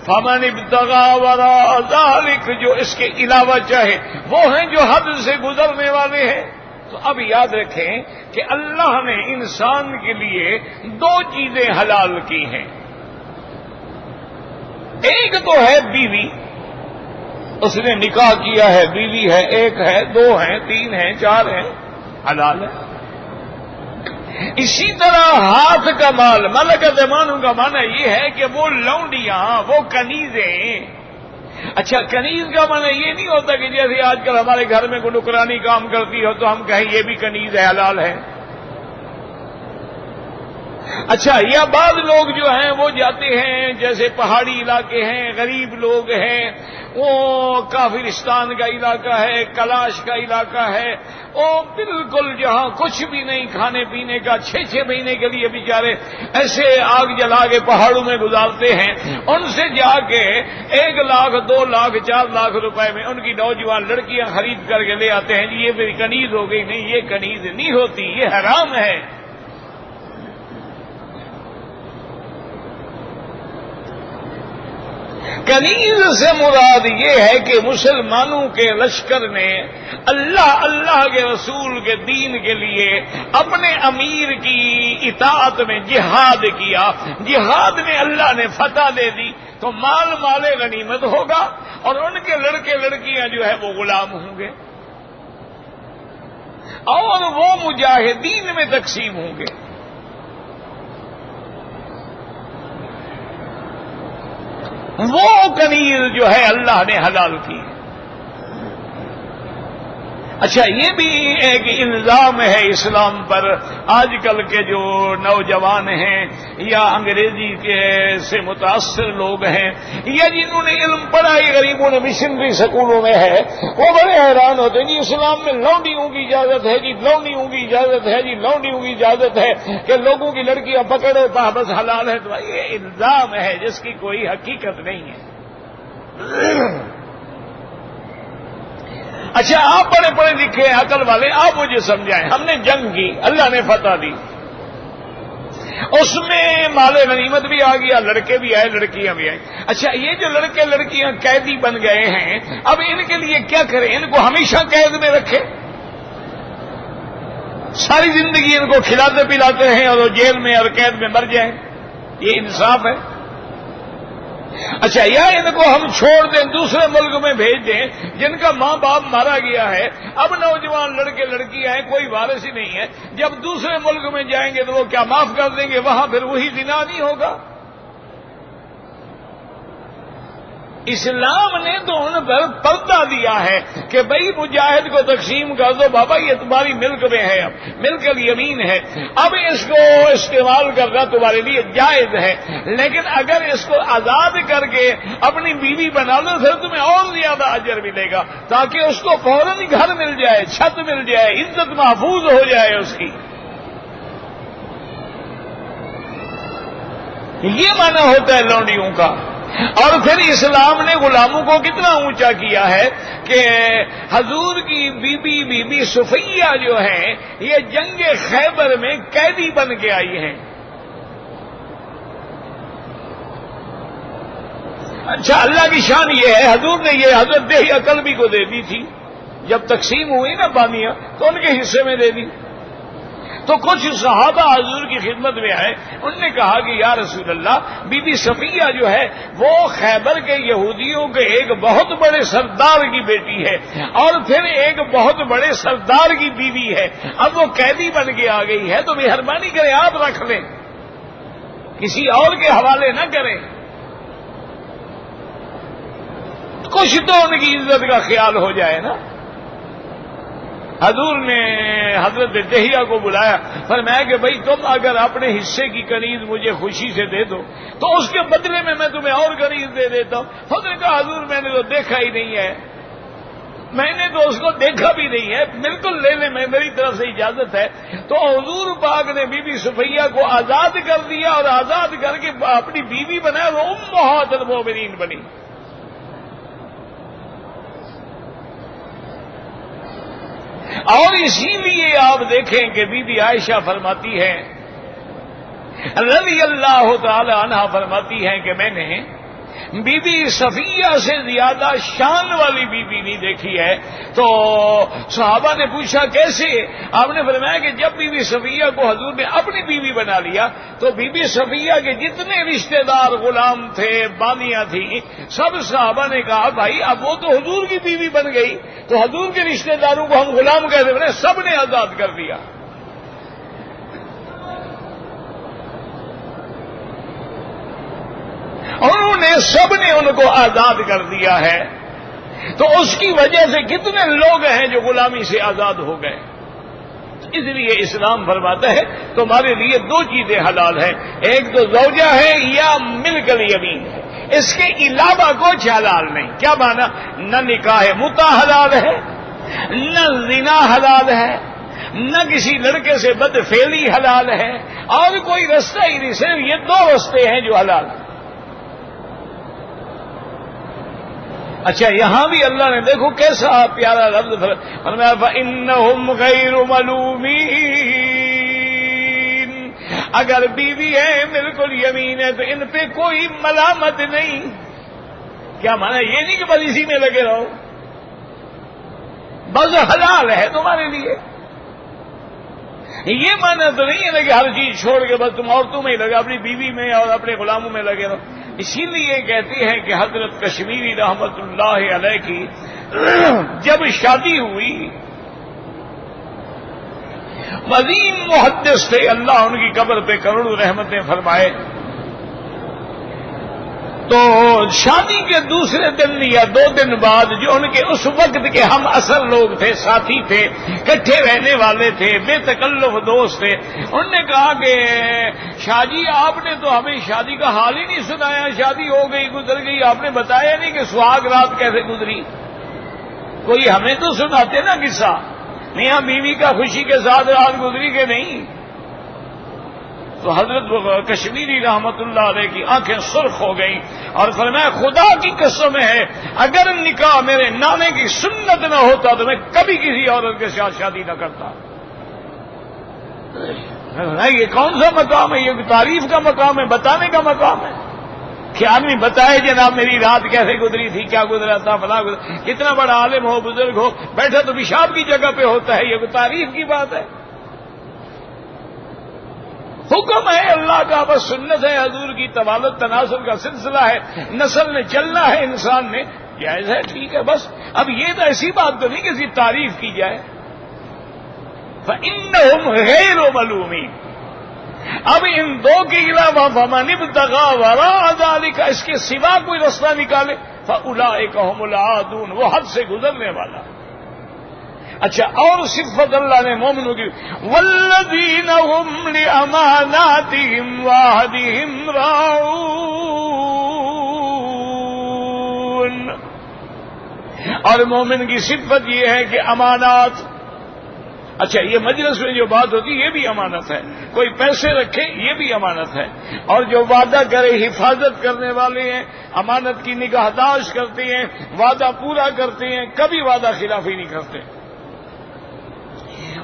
فمن ابتغى وراء ذلك، جو اس کے علاوہ چاہے، وہ ہیں جو حد سے گزرنے والے ہیں۔ تو اب یاد رکھیں کہ اللہ نے انسان کے لیے دو چیزیں حلال کی ہیں، ایک تو ہے بیوی، اس نے نکاح کیا ہے، بیوی ہے، ایک ہے، دو ہیں، تین ہیں، چار ہیں، حلال ہے۔ اسی طرح ہاتھ کا مال، ملکت ایمانوں کا معنی یہ ہے کہ وہ لونڈیاں، وہ کنیزیں اچھا، کنیز کا معنی یہ نہیں ہوتا کہ جیسے آج کل ہمارے گھر میں کوئی نکرانی کام کرتی ہو تو ہم کہیں یہ بھی کنیز ہے، حلال ہے۔ اچھا، یا بعض لوگ جو ہیں وہ جاتے ہیں، جیسے پہاڑی علاقے ہیں، غریب لوگ ہیں، وہ کافرستان کا علاقہ ہے، کلاش کا علاقہ ہے، وہ بالکل جہاں کچھ بھی نہیں کھانے پینے کا، 6 مہینے کے لیے بیچارے ایسے آگ جلا کے پہاڑوں میں گزارتے ہیں، ان سے جا کے 1 لاکھ 2 لاکھ 4 لاکھ روپے میں ان کی نوجوان لڑکیاں خرید کر کے لے آتے ہیں، یہ میری کنیز ہو گئی۔ نہیں، یہ کنیز نہیں ہوتی، یہ حرام ہے۔ کنیز سے مراد یہ ہے کہ مسلمانوں کے لشکر نے اللہ کے رسول کے دین کے لیے اپنے امیر کی اطاعت میں جہاد کیا، جہاد میں اللہ نے فتح دے دی تو مال غنیمت ہوگا، اور ان کے لڑکے لڑکیاں جو ہے وہ غلام ہوں گے، اور وہ مجاہدین میں تقسیم ہوں گے۔ وہ کنیز جو ہے اللہ نے حلال کی۔ اچھا، یہ بھی ایک الزام ہے اسلام پر، آج کل کے جو نوجوان ہیں یا انگریزی کے سے متاثر لوگ ہیں، یا جنہوں نے علم پڑھائی غریبوں نے مشنری سکولوں میں ہے، وہ بڑے حیران ہوتے ہیں، جی اسلام میں لونڈیوں کی اجازت ہے، جی لونڈیوں کی اجازت ہے، جی لونڈیوں کی اجازت ہے کہ لوگوں کی لڑکیاں پکڑے بس حلال ہے۔ تو یہ الزام ہے جس کی کوئی حقیقت نہیں ہے۔ اچھا، آپ پڑھے لکھے عقل والے، آپ مجھے سمجھائیں، ہم نے جنگ کی، اللہ نے فتح دی، اس میں مال غنیمت بھی آ گیا، لڑکے بھی آئے، لڑکیاں بھی آئیں۔ اچھا، یہ جو لڑکے لڑکیاں قیدی بن گئے ہیں، اب ان کے لیے کیا کریں؟ ان کو ہمیشہ قید میں رکھے، ساری زندگی ان کو کھلاتے پلاتے ہیں اور وہ جیل میں اور قید میں مر جائیں؟ یہ انصاف ہے؟ اچھا، یا ان کو ہم چھوڑ دیں، دوسرے ملک میں بھیج دیں جن کا ماں باپ مارا گیا ہے، اب نوجوان لڑکے لڑکیاں ہیں، کوئی وارث ہی نہیں ہے، جب دوسرے ملک میں جائیں گے تو وہ کیا معاف کر دیں گے؟ وہاں پھر وہی زنا نہیں ہوگا؟ اسلام نے تو ان پر پردہ دیا ہے کہ بھئی مجاہد کو تقسیم کر دو، بابا یہ تمہاری ملک میں ہے، اب ملک الیمین ہے، اب اس کو استعمال کرنا تمہارے لیے جائز ہے، لیکن اگر اس کو آزاد کر کے اپنی بیوی بنا لو پھر تمہیں اور زیادہ اجر ملے گا، تاکہ اس کو فوراً گھر مل جائے، چھت مل جائے، عزت محفوظ ہو جائے اس کی۔ یہ معنی ہوتا ہے لونڈیوں کا۔ اور پھر اسلام نے غلاموں کو کتنا اونچا کیا ہے کہ حضور کی بی بی صفیہ جو ہیں یہ جنگ خیبر میں قیدی بن کے آئی ہیں۔ اچھا، اللہ کی شان یہ ہے، حضور نے یہ حضرت دہیا کلبی کو دے دی تھی، جب تقسیم ہوئی نا بامیاں تو ان کے حصے میں دے دی، تو کچھ صحابہ حضور کی خدمت میں آئے، انہوں نے کہا کہ یا رسول اللہ، بی بی صفیہ جو ہے وہ خیبر کے یہودیوں کے ایک بہت بڑے سردار کی بیٹی ہے، اور پھر ایک بہت بڑے سردار کی بیوی ہے، اب وہ قیدی بن کے آ گئی ہے، تو مہربانی کریں آپ رکھ لیں، کسی اور کے حوالے نہ کریں، کچھ تو ان کی عزت کا خیال ہو جائے نا۔ حضور نے حضرت دہیا کو بلایا، فرمایا کہ بھائی تم اگر اپنے حصے کی کنیز مجھے خوشی سے دے دو تو اس کے بدلے میں تمہیں اور کنیز دے دیتا ہوں۔ حضور نے کہا حضور میں نے تو دیکھا ہی نہیں ہے، میں نے تو اس کو دیکھا بھی نہیں ہے، بالکل لے لیں، میری طرف سے اجازت ہے۔ تو حضور پاک نے بی بی صفیہ کو آزاد کر دیا، اور آزاد کر کے اپنی بیوی بنایا، وہ امہات المومنین بنی۔ اور اسی لیے آپ دیکھیں کہ بی بی عائشہ فرماتی ہے رضی اللہ تعالی عنہ، فرماتی ہیں کہ میں نے بی بی صفیہ سے زیادہ شان والی بی بی نہیں دیکھی ہے۔ تو صحابہ نے پوچھا کیسے؟ آپ نے فرمایا کہ جب بی بی صفیہ کو حضور نے اپنی بیوی بنا لیا تو بی بی صفیہ کے جتنے رشتہ دار غلام تھے، بالیاں تھیں، سب صحابہ نے کہا بھائی اب وہ تو حضور کی بیوی بن گئی، تو حضور کے رشتہ داروں کو ہم غلام کہتے ہیں، سب نے آزاد کر دیا۔ انہوں نے سب نے ان کو آزاد کر دیا ہے، تو اس کی وجہ سے کتنے لوگ ہیں جو غلامی سے آزاد ہو گئے. اس لیے اسلام فرماتا ہے تمہارے لیے دو چیزیں حلال ہیں، ایک تو زوجہ ہے یا ملک الیمین ہے، اس کے علاوہ کچھ حلال نہیں. کیا مانا؟ نہ نکاح متع حلال ہے، نہ زنا حلال ہے، نہ کسی لڑکے سے بدفعلی حلال ہے، اور کوئی رستہ ہی نہیں، صرف یہ دو رستے ہیں جو حلال ہیں. اچھا یہاں بھی اللہ نے دیکھو کیسا پیارا لفظ فرمایا فَإِنَّهُمْ غَيْرُ مَلُومِينَ. اگر بیوی ہے ملک الیمین ہے تو ان پہ کوئی ملامت نہیں. کیا مانا؟ یہ نہیں کہ بس اسی میں لگے رہو، بس حلال ہے تمہارے لیے. یہ مانا تو نہیں ہے نا کہ ہر چیز چھوڑ کے بس تم عورتوں میں ہی لگے، اپنی بیوی میں اور اپنے غلاموں میں لگے رہو. اسی لیے کہتے ہیں کہ حضرت کشمیری رحمت اللہ علیہ کی جب شادی ہوئی، عظیم محدث تھے، اللہ ان کی قبر پہ کروڑوں رحمتیں فرمائے. تو شادی کے دوسرے دن یا 2 دن بعد جو ان کے اس وقت کے ہم اثر لوگ تھے، ساتھی تھے، کٹھے رہنے والے تھے، بے تکلف دوست تھے، انہوں نے کہا کہ شاہ جی آپ نے تو ہمیں شادی کا حال ہی نہیں سنایا، شادی ہو گئی گزر گئی، آپ نے بتایا نہیں کہ سہاگ رات کیسے گزری. کوئی ہمیں تو سناتے نا قصہ، میاں بیوی کا خوشی کے ساتھ رات گزری کہ نہیں. تو حضرت کشمیری رحمت اللہ علیہ کی آنکھیں سرخ ہو گئیں اور فرمایا خدا کی قسم ہے اگر نکاح میرے نانے کی سنت نہ ہوتا تو میں کبھی کسی عورت کے ساتھ شادی نہ کرتا. یہ کون سا مقام ہے؟ یہ تعریف کا مقام ہے، بتانے کا مقام ہے کہ آدمی بتائے جناب میری رات کیسے گزری تھی، کیا گزرا تھا، فلاں گزرا. کتنا بڑا عالم ہو، بزرگ ہو، بیٹھا تو پیشاب کی جگہ پہ ہوتا ہے، یہ کوئی تعریف کی بات ہے؟ حکم ہے اللہ کا، بس سنت ہے حضور کی، توالد تناسل کا سلسلہ ہے، نسل نے چلنا ہے انسان نے، جائز ہے، ٹھیک ہے. بس اب یہ تو ایسی بات تو نہیں کہ کسی تعریف کی جائے. فَإِنَّهُمْ غَيْرُ مَلُومِينَ. اب ان دو کے علاوہ فَمَنِ ابْتَغَىٰ وَرَاءَ ذَٰلِكَ، اس کے سوا کوئی رستہ نکالے، فَأُولَٰئِكَ هُمُ الْعَادُونَ، وہ حد سے گزرنے والا. اچھا اور صفت اللہ نے مومنوں کی، والذین هم لأماناتهم وعهدهم راعون. اور مومن کی صفت یہ ہے کہ امانات. اچھا یہ مجلس میں جو بات ہوتی ہے یہ بھی امانت ہے، کوئی پیسے رکھے یہ بھی امانت ہے، اور جو وعدہ کرے حفاظت کرنے والے ہیں، امانت کی نگہداشت کرتے ہیں، وعدہ پورا کرتے ہیں، کبھی وعدہ خلافی نہیں کرتے.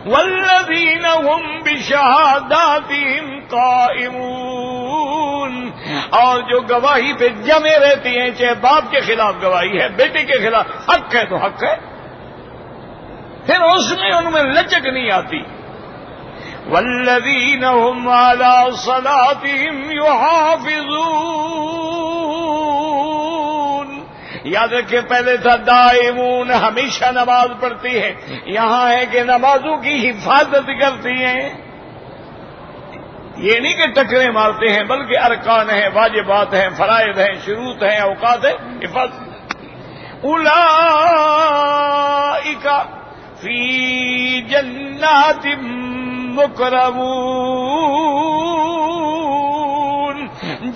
والذین هم بشہاداتہم قائمون. اور جو گواہی پہ جمے رہتی ہیں، چاہے باپ کے خلاف گواہی ہے، بیٹے کے خلاف، حق ہے تو حق ہے، پھر اس میں ان میں لچک نہیں آتی. والذین هم علی صلاتہم یحافظون. یاد رکھیں پہلے تھا دائمون، ہمیشہ نماز پڑھتی ہے، یہاں ہے کہ نمازوں کی حفاظت کرتی ہیں. یہ نہیں کہ ٹکرے مارتے ہیں، بلکہ ارکان ہیں، واجبات ہیں، فرائض ہیں، شروط ہیں، اوقات ہیں، حفاظت. اولئک فی جنات مکرمون.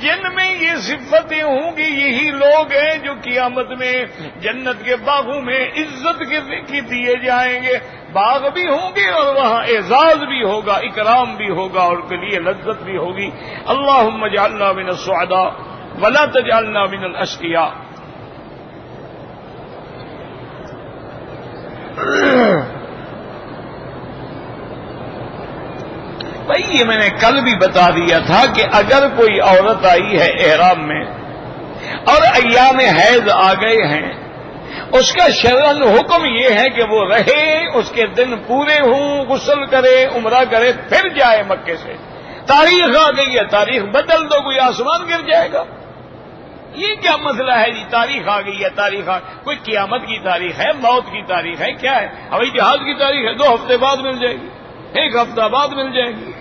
جن میں یہ صفتیں ہوں گی یہی لوگ ہیں جو قیامت میں جنت کے باغوں میں عزت کے دیے جائیں گے. باغ بھی ہوں گے اور وہاں اعزاز بھی ہوگا، اکرام بھی ہوگا، اور ان کے لیے لذت بھی ہوگی. اللہم اجعلنا من السعداء ولا تجعلنا من الاشقیاء. بھائی یہ میں نے کل بھی بتا دیا تھا کہ اگر کوئی عورت آئی ہے احرام میں اور ایام حیض آ گئے ہیں، اس کا شرعاً حکم یہ ہے کہ وہ رہے، اس کے دن پورے ہوں، غسل کرے، عمرہ کرے، پھر جائے مکے سے. تاریخ آ گئی ہے، تاریخ بدل دو، کوئی آسمان گر جائے گا. یہ کیا مسئلہ ہے جی؟ تاریخ آ گئی ہے، تاریخ کوئی قیامت کی تاریخ ہے، موت کی تاریخ ہے، کیا ہے؟ ہوائی جہاز کی تاریخ ہے، 2 ہفتے بعد مل جائے گی، 1 ہفتہ بعد مل جائے گی.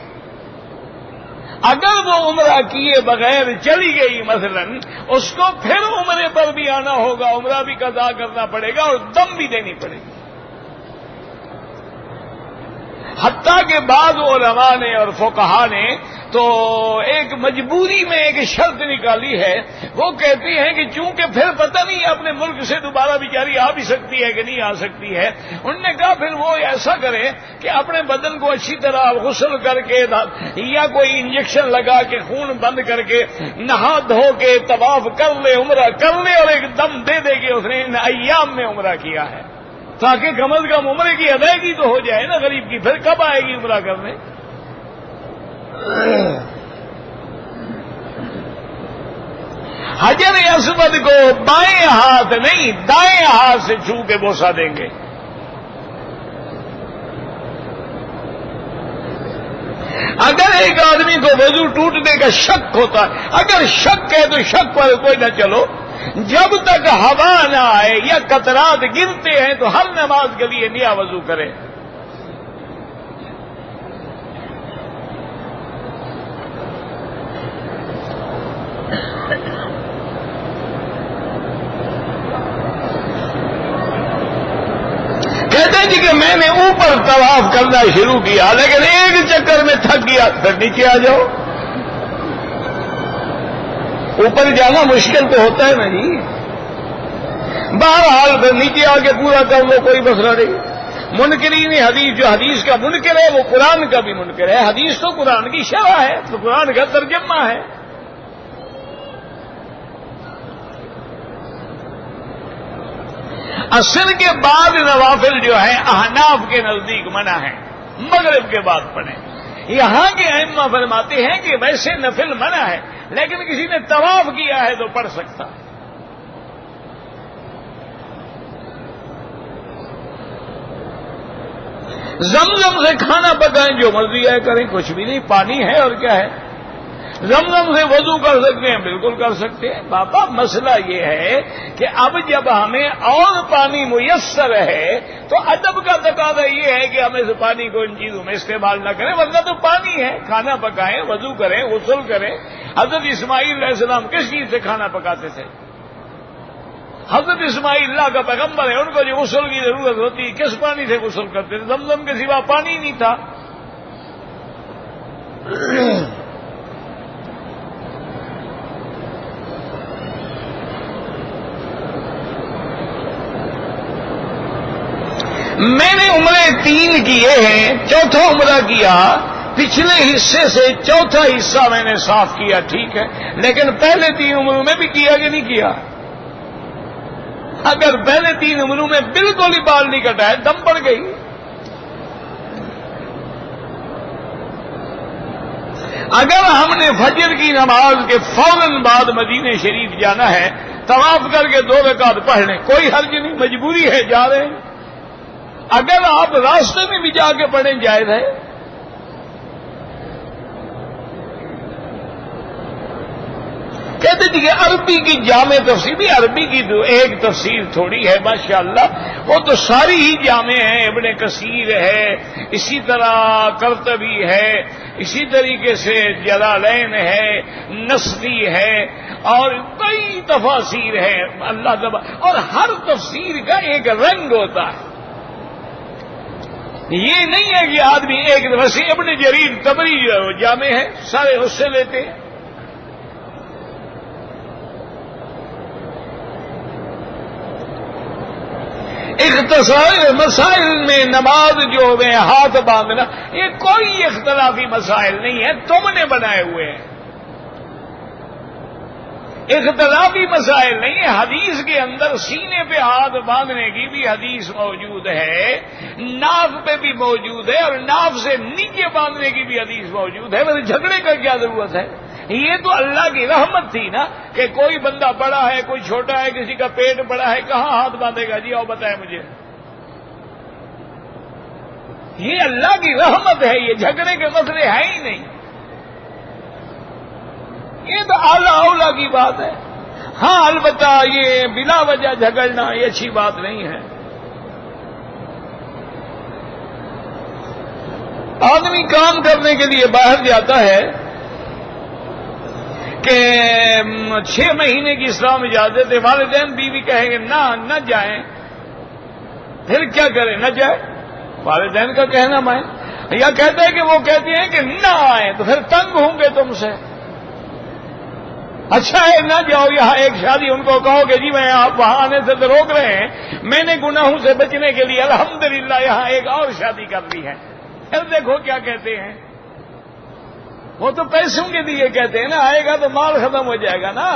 اگر وہ عمرہ کیے بغیر چلی گئی مثلا، اس کو پھر عمرے پر بھی آنا ہوگا، عمرہ بھی قضا کرنا پڑے گا اور دم بھی دینی پڑے گی۔ حتیٰ کہ بعض علماء نے اور فقہا نے تو ایک مجبوری میں ایک شرط نکالی ہے، وہ کہتی ہیں کہ چونکہ پھر پتہ نہیں اپنے ملک سے دوبارہ بیچاری آ بھی سکتی ہے کہ نہیں آ سکتی ہے، انہوں نے کہا پھر وہ ایسا کرے کہ اپنے بدن کو اچھی طرح غسل کر کے یا کوئی انجیکشن لگا کے خون بند کر کے نہا دھو کے طواف کر لے، عمرہ کر لے اور ایک دم دے دے کہ اس نے ان ایام میں عمرہ کیا ہے، تاکہ کم از کم عمرے کی ادائیگی تو ہو جائے نا غریب کی۔ پھر کب آئے گی عمرہ کرنے؟ حجر اسود کو بائیں ہاتھ نہیں دائیں ہاتھ سے چھو کے بوسہ دیں گے۔ اگر ایک آدمی کو وضو ٹوٹنے کا شک ہوتا ہے، اگر شک ہے تو شک پر کوئی نہ چلو، جب تک ہوا نہ آئے یا قطرات گرتے ہیں تو ہر نماز کے لیے نیا وضو کرے۔ کہتے ہیں جی کہ میں نے اوپر طواف کرنا شروع کیا لیکن ایک چکر میں تھک گیا، پھر نیچے آ جاؤ۔ اوپر جانا مشکل تو ہوتا ہے نا جی، بہرحال پھر نیچے آ کے پورا کر لو، کوئی مسئلہ نہیں۔ منکرین حدیث، جو حدیث کا منکر ہے وہ قرآن کا بھی منکر ہے، حدیث تو قرآن کی شرح ہے، تو قرآن کا ترجمہ ہے۔ عصر کے بعد نوافل جو ہیں احناف کے نزدیک منع ہے، مغرب کے بعد پڑھیں۔ یہاں کے ائمہ فرماتے ہیں کہ ویسے نفل منع ہے، لیکن کسی نے طواف کیا ہے تو پڑھ سکتا ہے۔ زمزم سے کھانا پکائیں، جو مرضی ہے کریں، کچھ بھی نہیں، پانی ہے اور کیا ہے۔ زمزم سے وضو کر سکتے ہیں، بالکل کر سکتے ہیں۔ بابا مسئلہ یہ ہے کہ اب جب ہمیں اور پانی میسر ہے تو ادب کا تقاضا یہ ہے کہ ہم اس پانی کو ان چیزوں میں استعمال نہ کریں، ورنہ تو پانی ہے، کھانا پکائیں، وضو کریں، غسل کریں۔ حضرت اسماعیل علیہ السلام کس چیز سے کھانا پکاتے تھے؟ حضرت اسماعیل اللہ کا پیغمبر ہے، ان کو جو غسل کی ضرورت ہوتی کس پانی سے غسل کرتے تھے؟ زمزم کے سوا پانی نہیں تھا۔ میں نے عمرے 3 کیے ہیں، چوتھا عمرہ کیا، پچھلے حصے سے چوتھا حصہ میں نے صاف کیا، ٹھیک ہے، لیکن پہلے 3 عمروں میں بھی کیا کہ نہیں کیا؟ اگر پہلے 3 عمروں میں بالکل ہی بال نہیں کٹا ہے، دم پڑ گئی۔ اگر ہم نے فجر کی نماز کے فوراً بعد مدینہ شریف جانا ہے، طواف کر کے 2 رکعت پڑھ لیں، کوئی حرج نہیں، مجبوری ہے، جا رہے ہیں۔ اگر آپ راستے میں بھی جا کے پڑھیں جائز ہے۔ کہتے تھے کہ عربی کی جامع تفسیر، بھی عربی کی تو ایک تفسیر تھوڑی ہے ماشاءاللہ، وہ تو ساری ہی جامع ہیں، ابن کثیر ہے، اسی طرح قرطبی ہے، اسی طریقے سے جلالین ہے، نصری ہے، اور کئی تفاسیر ہیں اللہ تبارک، اور ہر تفسیر کا ایک رنگ ہوتا ہے۔ یہ نہیں ہے کہ آدمی ایک ویسے ابن جریر طبری جو ہے وہ جامع ہے، سارے اس سے لیتے ہیں۔ اختصار مسائل میں نماز جو ہے ہاتھ باندھنا، یہ کوئی اختلافی مسائل نہیں ہے، تم نے بنائے ہوئے ہیں، اختلافی مسائل نہیں ہے۔ حدیث کے اندر سینے پہ ہاتھ باندھنے کی بھی حدیث موجود ہے، ناف پہ بھی موجود ہے، اور ناف سے نیچے باندھنے کی بھی حدیث موجود ہے۔ ویسے جھگڑے کا کیا ضرورت ہے؟ یہ تو اللہ کی رحمت تھی نا کہ کوئی بندہ بڑا ہے، کوئی چھوٹا ہے، کسی کا پیٹ بڑا ہے، کہاں ہاتھ باندھے گا جی؟ آؤ بتائیں مجھے۔ یہ اللہ کی رحمت ہے، یہ جھگڑے کے مسئلے ہیں ہی نہیں، یہ تو اعلیٰ اولیٰ کی بات ہے۔ ہاں البتہ یہ بلا وجہ جھگڑنا یہ اچھی بات نہیں ہے۔ آدمی کام کرنے کے لیے باہر جاتا ہے کہ 6 مہینے کی اسلام اجازت ہے، والدین بیوی کہیں گے نہ جائیں، پھر کیا کریں؟ نہ جائیں، والدین کا کہنا مائیں، یا کہتے ہیں کہ وہ کہتے ہیں کہ نہ آئیں تو پھر تنگ ہوں گے تم سے، اچھا ہے نہ جاؤ، یہاں ایک شادی ان کو کہو کہ جی میں آپ وہاں آنے سے تو روک رہے ہیں، میں نے گناہوں سے بچنے کے لیے الحمدللہ یہاں ایک اور شادی کر لی ہے، پھر دیکھو کیا کہتے ہیں، وہ تو پیسوں کے لیے کہتے ہیں نا، آئے گا تو مال ختم ہو جائے گا نا،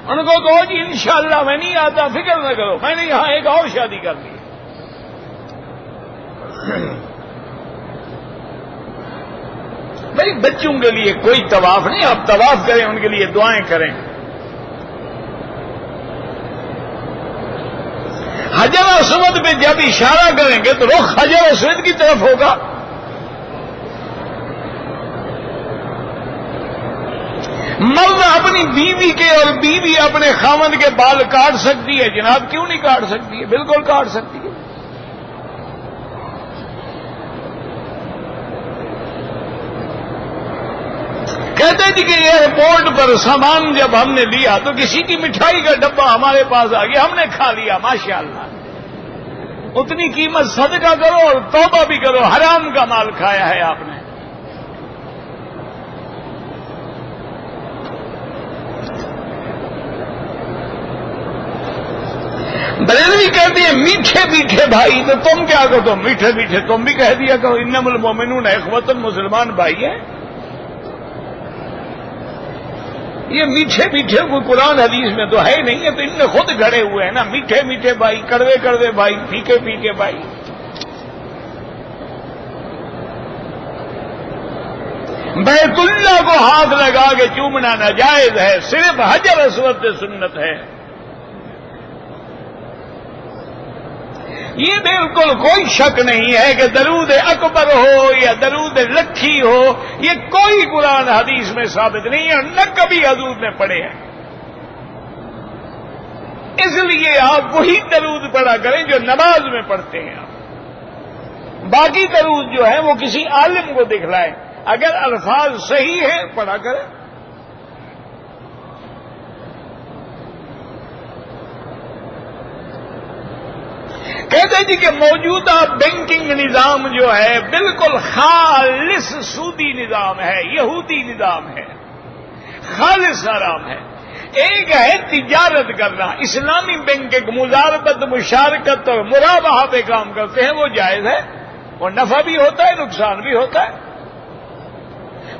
ان کو کہو جی انشاءاللہ میں نہیں آتا، فکر نہ کرو، میں نے یہاں ایک اور شادی کر لی۔ بھائی بچوں کے لیے کوئی طواف نہیں، آپ طواف کریں، ان کے لیے دعائیں کریں۔ حجر اسود پہ جب اشارہ کریں گے تو رخ حجر اسود کی طرف ہوگا۔ مرد اپنی بیوی کے اور بیوی اپنے خاوند کے بال کاٹ سکتی ہے جناب، کیوں نہیں کاٹ سکتی ہے؟ بالکل کاٹ سکتی ہے۔ کہتے جی کہ ایئرپورٹ پر سامان جب ہم نے لیا تو کسی کی مٹھائی کا ڈبہ ہمارے پاس آ گیا، ہم نے کھا لیا، ماشاءاللہ، اتنی قیمت صدقہ کرو اور توبہ بھی کرو، حرام کا مال کھایا ہے آپ نے۔ بریلوی کہتے ہیں میٹھے میٹھے بھائی، تو تم کیا کرو؟ میٹھے میٹھے تم بھی کہہ دیا کرو، انما المومنون اخوۃ، مسلمان بھائی ہیں۔ یہ میٹھے میٹھے کوئی قرآن حدیث میں تو ہے ہی نہیں ہے، تو ان میں خود گھڑے ہوئے ہیں نا، میٹھے میٹھے بھائی، کڑوے کڑوے بھائی، پھیکے پھیکے بھائی۔ بیت اللہ کو ہاتھ لگا کے چومنا ناجائز ہے، صرف حجر اسود سے سنت ہے۔ یہ بالکل کوئی شک نہیں ہے کہ درود اکبر ہو یا درود لکھی ہو، یہ کوئی قرآن حدیث میں ثابت نہیں ہے، نہ کبھی حضور نے پڑھے ہیں۔ اس لیے آپ وہی درود پڑھا کریں جو نماز میں پڑھتے ہیں آپ، باقی درود جو ہے وہ کسی عالم کو دکھلائیں، اگر الفاظ صحیح ہیں پڑھا کریں۔ کہتے ہیں جی کہ موجودہ بینکنگ نظام جو ہے بالکل خالص سودی نظام ہے، یہودی نظام ہے، خالص حرام ہے۔ ایک ہے تجارت کرنا، اسلامی بینک ایک مزاربت، مشارکت اور مرابحہ پہ کام کرتے ہیں، وہ جائز ہے، وہ نفع بھی ہوتا ہے، نقصان بھی ہوتا ہے۔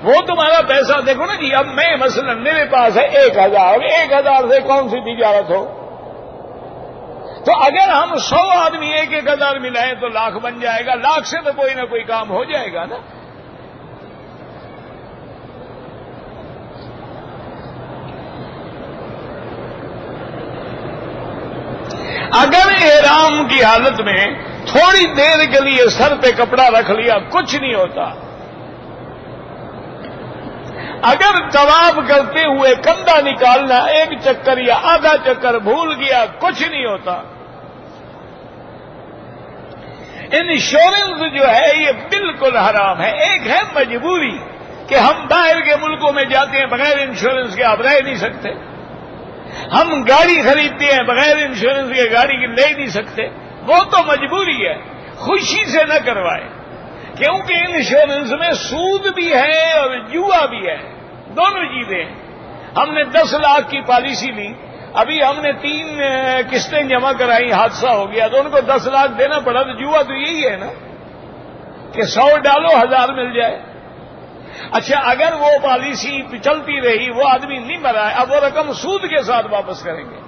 وہ تمہارا پیسہ دیکھو نا جی، اب میں مثلا میرے پاس ہے 1000 سے کون سی تجارت ہو؟ تو اگر ہم 100 آدمی 1000 ملائیں تو 1,00,000 بن جائے گا، 1,00,000 سے تو کوئی نہ کوئی کام ہو جائے گا نا۔ اگر احرام کی حالت میں تھوڑی دیر کے لیے سر پہ کپڑا رکھ لیا کچھ نہیں ہوتا، اگر طواف کرتے ہوئے کندھا نکالنا 1 چکر یا آدھا چکر بھول گیا کچھ نہیں ہوتا۔ انشورنس جو ہے یہ بالکل حرام ہے۔ ایک ہے مجبوری کہ ہم باہر کے ملکوں میں جاتے ہیں بغیر انشورنس کے، آپ رہ نہیں سکتے، ہم گاڑی خریدتے ہیں بغیر انشورنس کے گاڑی کی لے نہیں سکتے، وہ تو مجبوری ہے، خوشی سے نہ کروائے، کیونکہ انشورنس میں سود بھی ہے اور جوا بھی ہے، دونوں چیزیں ہیں۔ ہم نے 10 لاکھ کی پالیسی لی، ابھی ہم نے 3 قسطیں جمع کرائی، حادثہ ہو گیا تو ان کو 10 لاکھ دینا پڑا، تو جوا تو یہی ہے نا کہ 100 ڈالو 1000 مل جائے۔ اچھا اگر وہ پالیسی چلتی رہی، وہ آدمی نہیں مرا ہے، اب وہ رقم سود کے ساتھ واپس کریں گے۔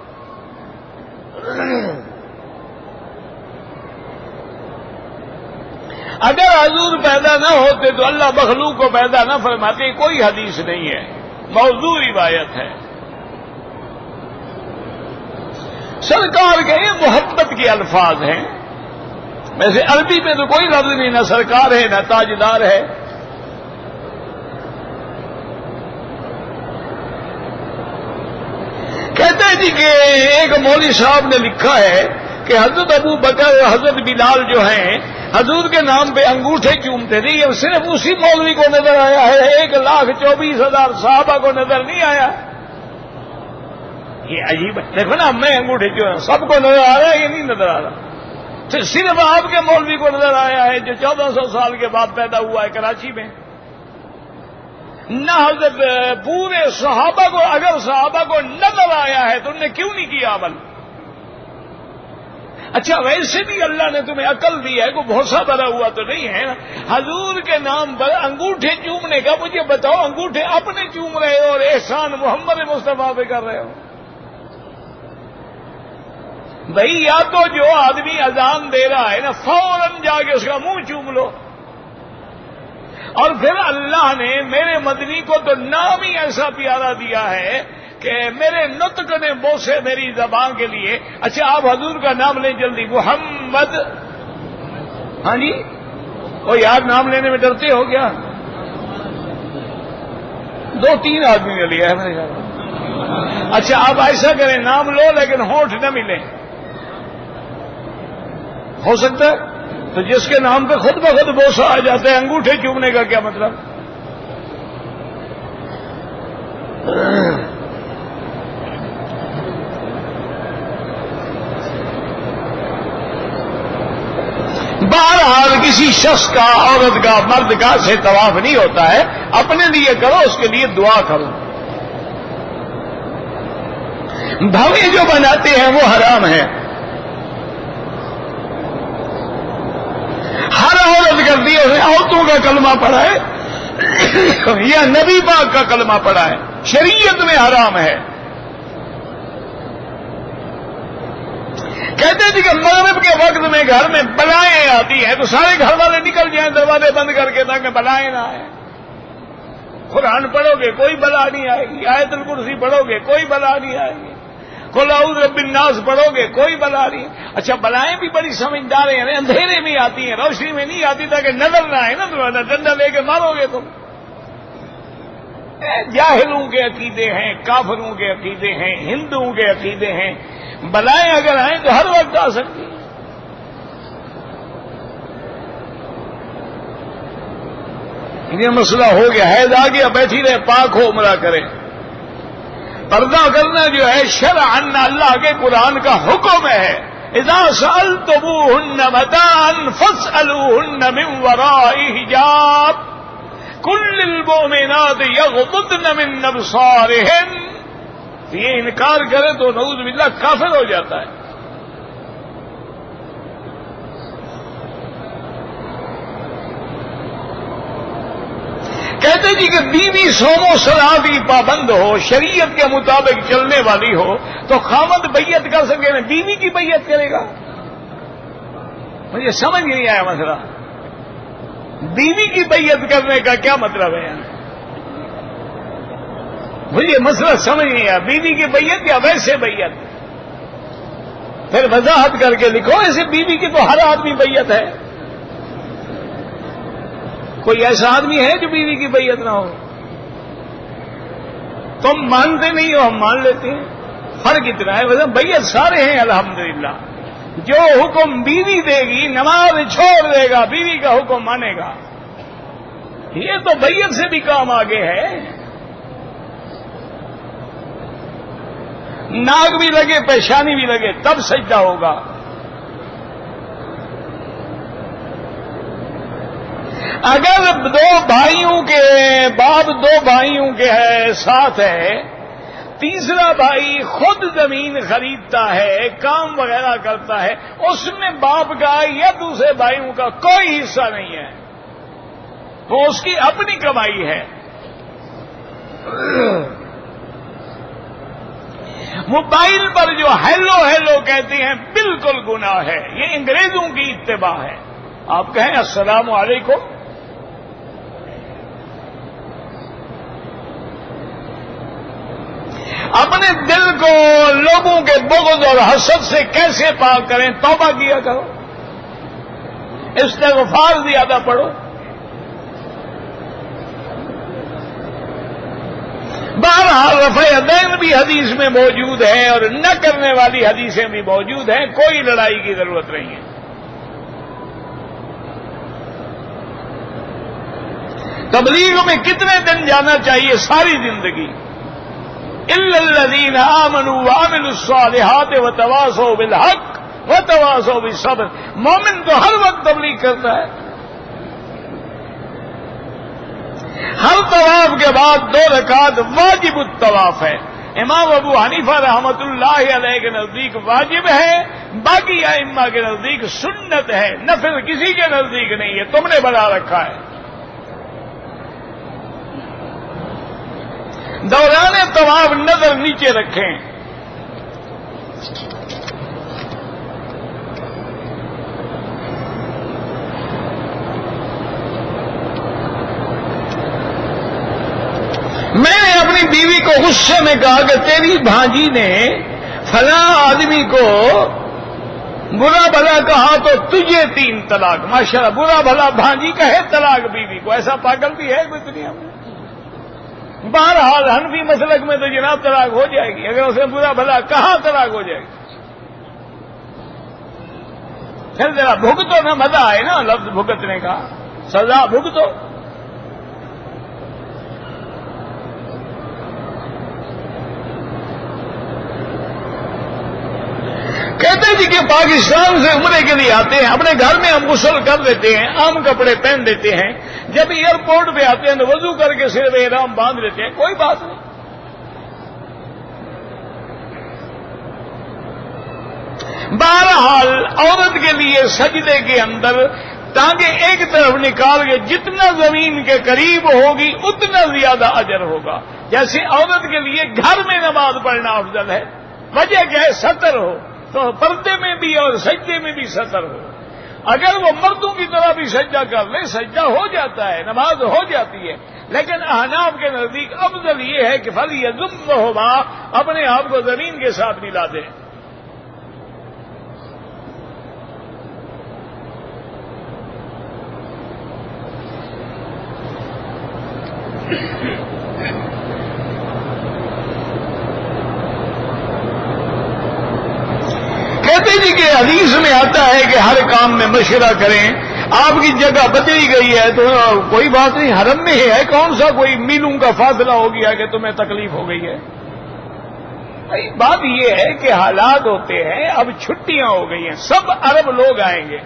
اگر حضور پیدا نہ ہوتے تو اللہ مخلوق کو پیدا نہ فرماتے، کوئی حدیث نہیں ہے، موضوع روایت ہے۔ سرکار کے یہ محبت کے الفاظ ہیں، ویسے عربی میں تو کوئی لفظ نہیں، نہ سرکار ہے نہ تاجدار ہے۔ کہتے ہیں جی کہ ایک مولوی صاحب نے لکھا ہے کہ حضرت ابو بکر اور حضرت بلال جو ہیں حضور کے نام پہ انگوٹھے چومتے تھے. یہ صرف اسی مولوی کو نظر آیا ہے, 1,24,000 صحابہ کو نظر نہیں آیا. یہ عجیب ہے. دیکھو نا, میں انگوٹھے چوم سب کو نظر آ رہا ہے, یہ نہیں نظر آ رہا. صرف آپ کے مولوی کو نظر آیا ہے جو 1400 سال کے بعد پیدا ہوا ہے کراچی میں. نہ حضرت پورے صحابہ کو, اگر صحابہ کو نظر آیا ہے تو انہوں نے کیوں نہیں کیا عمل؟ اچھا ویسے بھی اللہ نے تمہیں عقل دی ہے, کوئی بھوسا بھرا ہوا تو نہیں ہے نا. حضور کے نام پر انگوٹھے چومنے کا مجھے بتاؤ, انگوٹھے اپنے چوم رہے ہو اور احسان محمد مصطفیٰ پہ کر رہے ہو. بھائی یا تو جو آدمی اذان دے رہا ہے نا فوراً جا کے اس کا منہ چوم لو. اور پھر اللہ نے میرے مدنی کو تو نام ہی ایسا پیارا دیا ہے کہ میرے نطق نے بوسے میری زبان کے لیے. اچھا آپ حضور کا نام لیں جلدی, محمد. ہاں جی, وہ یار نام لینے میں ڈرتے ہو کیا؟ 2-3 آدمی نے لیا ہے میرے خیال. اچھا آپ ایسا کریں, نام لو لیکن ہونٹ نہ ملیں. ہو سکتا ہے تو جس کے نام پہ خود بخود بوسا آ جاتا ہے, انگوٹھے چومنے کا کیا مطلب؟ بہرحال کسی شخص کا, عورت کا, مرد کا سے طواف نہیں ہوتا ہے. اپنے لیے کرو, اس کے لیے دعا کرو. بھویں جو بناتے ہیں وہ حرام ہے. ہر عورت کرتی ہے, اس نے عورتوں کا کلمہ پڑھا ہے یا نبی پاک کا کلمہ پڑھا ہے, شریعت میں حرام ہے. کہتے تھے کہ مغرب کے وقت میں گھر میں بلائیں آتی ہیں تو سارے گھر والے نکل جائیں دروازے بند کر کے تاکہ بلائیں نہ آئے. قرآن پڑھو گے کوئی بلا نہیں آئے گی, آیت الکرسی پڑھو گے کوئی بلا نہیں آئے گی, قل اعوذ برب الناس پڑھو گے کوئی بلا نہیں. اچھا بلائیں بھی بڑی سمجھدار ہیں, اندھیرے میں آتی ہیں, روشنی میں نہیں آتی تاکہ نظر نہ آئے نا, تو ڈنڈا لے کے مارو گے تم. جاہلوں کے عقیدے ہیں, کافروں کے عقیدے ہیں, ہندوؤں کے عقیدے ہیں. بلائیں اگر آئیں تو ہر وقت آ سکتی ہیں. یہ مسئلہ ہو گیا ہے, آ گیا بیٹھی رہے, پاک ہو عمرہ کرے. پردہ کرنا جو ہے شرعاً اللہ کے قرآن کا حکم ہے. اذا سألتموهن متاعا فاسألوهن من وراء حجاب كل المؤمنات يغضضن من ابصارهن. یہ انکار کرے تو نعوذ باللہ کافر ہو جاتا ہے. کہتے جی کہ بیوی سوم و صلاۃ کی پابند ہو, شریعت کے مطابق چلنے والی ہو تو خاوند بیعت کر سکے نا, بیوی کی بیعت کرے گا؟ مجھے سمجھ نہیں آیا مسئلہ. بیوی کی بیعت کرنے کا کیا مطلب ہے؟ مجھے مسئلہ سمجھ نہیں آیا. بیوی کی بیعت یا ویسے بیعت؟ پھر وضاحت کر کے لکھو. ایسے بیوی کی تو ہر آدمی بیعت ہے. کوئی ایسا آدمی ہے جو بیوی کی بیعت نہ ہو؟ تم مانتے نہیں ہو, ہم مان لیتے ہیں. فرق اتنا ہے, ویسے بیعت سارے ہیں الحمدللہ. جو حکم بیوی دے گی نماز چھوڑ دے گا, بیوی کا حکم مانے گا. یہ تو بیعت سے بھی کام آگے ہے. ناک بھی لگے پیشانی بھی لگے تب سجدہ ہوگا. اگر دو بھائیوں کے باپ 2 بھائیوں کے ساتھ ہے, تیسرا بھائی خود زمین خریدتا ہے, کام وغیرہ کرتا ہے, اس میں باپ کا یا دوسرے بھائیوں کا کوئی حصہ نہیں ہے, وہ اس کی اپنی کمائی ہے. موبائل پر جو ہیلو ہیلو کہتے ہیں بالکل گناہ ہے. یہ انگریزوں کی اتباع ہے. آپ کہیں السلام علیکم, اپنے دل کو لوگوں کے بغض اور حسد سے کیسے پاک کریں؟ توبہ کیا کرو, استغفار زیادہ پڑھو. بہرحال رفع یدین بھی حدیث میں موجود ہے اور نہ کرنے والی حدیثیں بھی موجود ہیں. کوئی لڑائی کی ضرورت نہیں ہے. تبلیغ میں کتنے دن جانا چاہیے؟ ساری زندگی. الا الذین آمنوا وعملوا الصالحات وتواصوا بالحق وتواصوا بالصبر. مومن تو ہر وقت تبلیغ کرتا ہے. ہر طواف کے بعد 2 رکعت واجب الطواف ہے. امام ابو حنیفہ رحمۃ اللہ علیہ کے نزدیک واجب ہے، باقی ائمہ کے نزدیک سنت ہے، نفل کسی کے نزدیک نہیں ہے. تم نے بنا رکھا ہے. دوران طواف نظر نیچے رکھیں. میں نے اپنی بیوی کو غصے میں کہا کہ تیری بھانجی نے فلاں آدمی کو برا بھلا کہا تو تجھے 3 طلاق. ماشاءاللہ برا بھلا بھانجی کہے طلاق بیوی کو. ایسا پاگل بھی ہے کوئی دنیا میں؟ بہرحال حنفی مسلک میں تو جناب طلاق ہو جائے گی. اگر اسے برا بھلا کہاں طلاق ہو جائے گی. پھر ذرا بھگتو نا، مزہ آئے نا لفظ بھگتنے کا. سزا بھگتو. کہتے جی کہ پاکستان سے عمرے کے لیے آتے ہیں، اپنے گھر میں ہم غسل کر دیتے ہیں، عام کپڑے پہن لیتے ہیں، جب ایئرپورٹ پہ آتے ہیں تو وضو کر کے صرف احرام باندھ لیتے ہیں. کوئی بات نہیں. بہرحال عورت کے لیے سجدے کے اندر ٹانگیں ایک طرف نکال کے جتنا زمین کے قریب ہوگی اتنا زیادہ اجر ہوگا. جیسے عورت کے لیے گھر میں نماز پڑھنا افضل ہے. وجہ کیا ہے؟ ستر ہو تو پردے میں بھی اور سجدے میں بھی ستر ہو. اگر وہ مردوں کی طرح بھی سجدہ کر لے، سجدہ ہو جاتا ہے، نماز ہو جاتی ہے. لیکن احناف کے نزدیک افضل یہ ہے کہ فَلْيَضُمَّهُمَا، اپنے آپ کو زمین کے ساتھ ملا دیں. کہتے جی کہ حدیث میں آتا ہے کہ ہر کام میں مشورہ کریں. آپ کی جگہ بدلی گئی ہے تو کوئی بات نہیں، حرم میں ہے، کون سا کوئی میلوں کا فاصلہ ہو گیا کہ تمہیں تکلیف ہو گئی ہے. بات یہ ہے کہ حالات ہوتے ہیں، اب چھٹیاں ہو گئی ہیں، سب عرب لوگ آئیں گے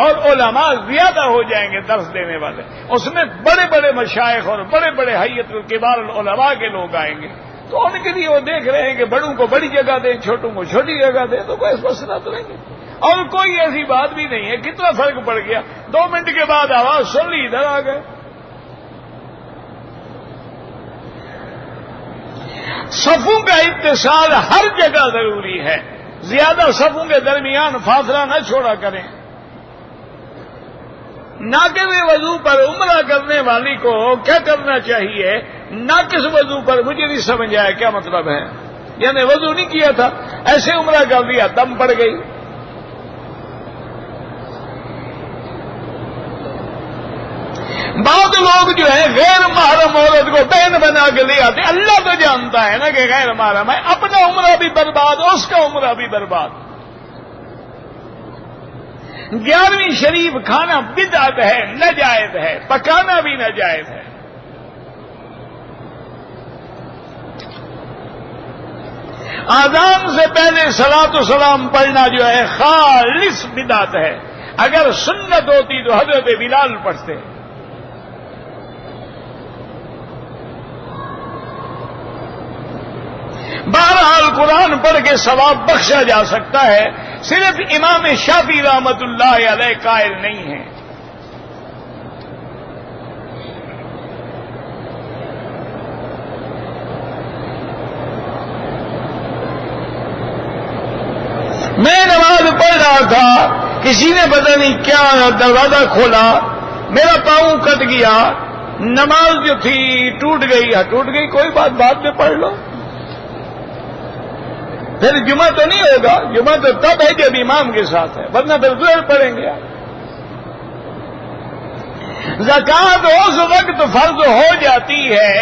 اور علماء زیادہ ہو جائیں گے درس دینے والے. اس میں بڑے بڑے مشائخ اور بڑے بڑے حیت الکبار العلماء کے لوگ آئیں گے. تو ان کے لیے وہ دیکھ رہے ہیں کہ بڑوں کو بڑی جگہ دیں، چھوٹوں کو چھوٹی جگہ دیں، تو کوئی مسئلہ تو نہیں ہے. اور کوئی ایسی بات بھی نہیں ہے. کتنا فرق پڑ گیا؟ 2 منٹ کے بعد آواز سن لی، ادھر آ گئے. صفوں کا اتصال ہر جگہ ضروری ہے. زیادہ صفوں کے درمیان فاصلہ نہ چھوڑا کریں. ناقص وضو پر عمرہ کرنے والی کو کیا کرنا چاہیے؟ ناقص وضو پر مجھے نہیں سمجھ آیا کیا مطلب ہے. یعنی وضو نہیں کیا تھا، ایسے عمرہ کر دیا، دم پڑ گئی. بعض لوگ جو ہے غیر محرم عورت کو بہن بنا کے لے آتے. اللہ تو جانتا ہے نا کہ غیر محرم ہے. اپنا عمرہ بھی برباد، اس کا عمرہ بھی برباد. 11ویں شریف کھانا بدعت ہے، ناجائز ہے، پکانا بھی ناجائز ہے. آذان سے پہلے صلاۃ و سلام پڑھنا جو ہے خالص بدعت ہے. اگر سنت ہوتی تو حضرت بلال پڑھتے. بہرحال قرآن پڑھ کے ثواب بخشا جا سکتا ہے. صرف امام شافعی رحمۃ اللہ علیہ قائل نہیں ہیں. میں نماز پڑھ رہا تھا، کسی نے پتہ نہیں کیا دروازہ کھولا، میرا پاؤں کٹ گیا، نماز جو تھی ٹوٹ گئی. ٹوٹ گئی کوئی بات، بعد میں پڑھ لو. پھر جمعہ تو نہیں ہوگا. جمعہ تو تب ہے جب امام کے ساتھ ہے، ورنہ پھر ظہر پڑھیں گے. زکوٰۃ اس وقت فرض ہو جاتی ہے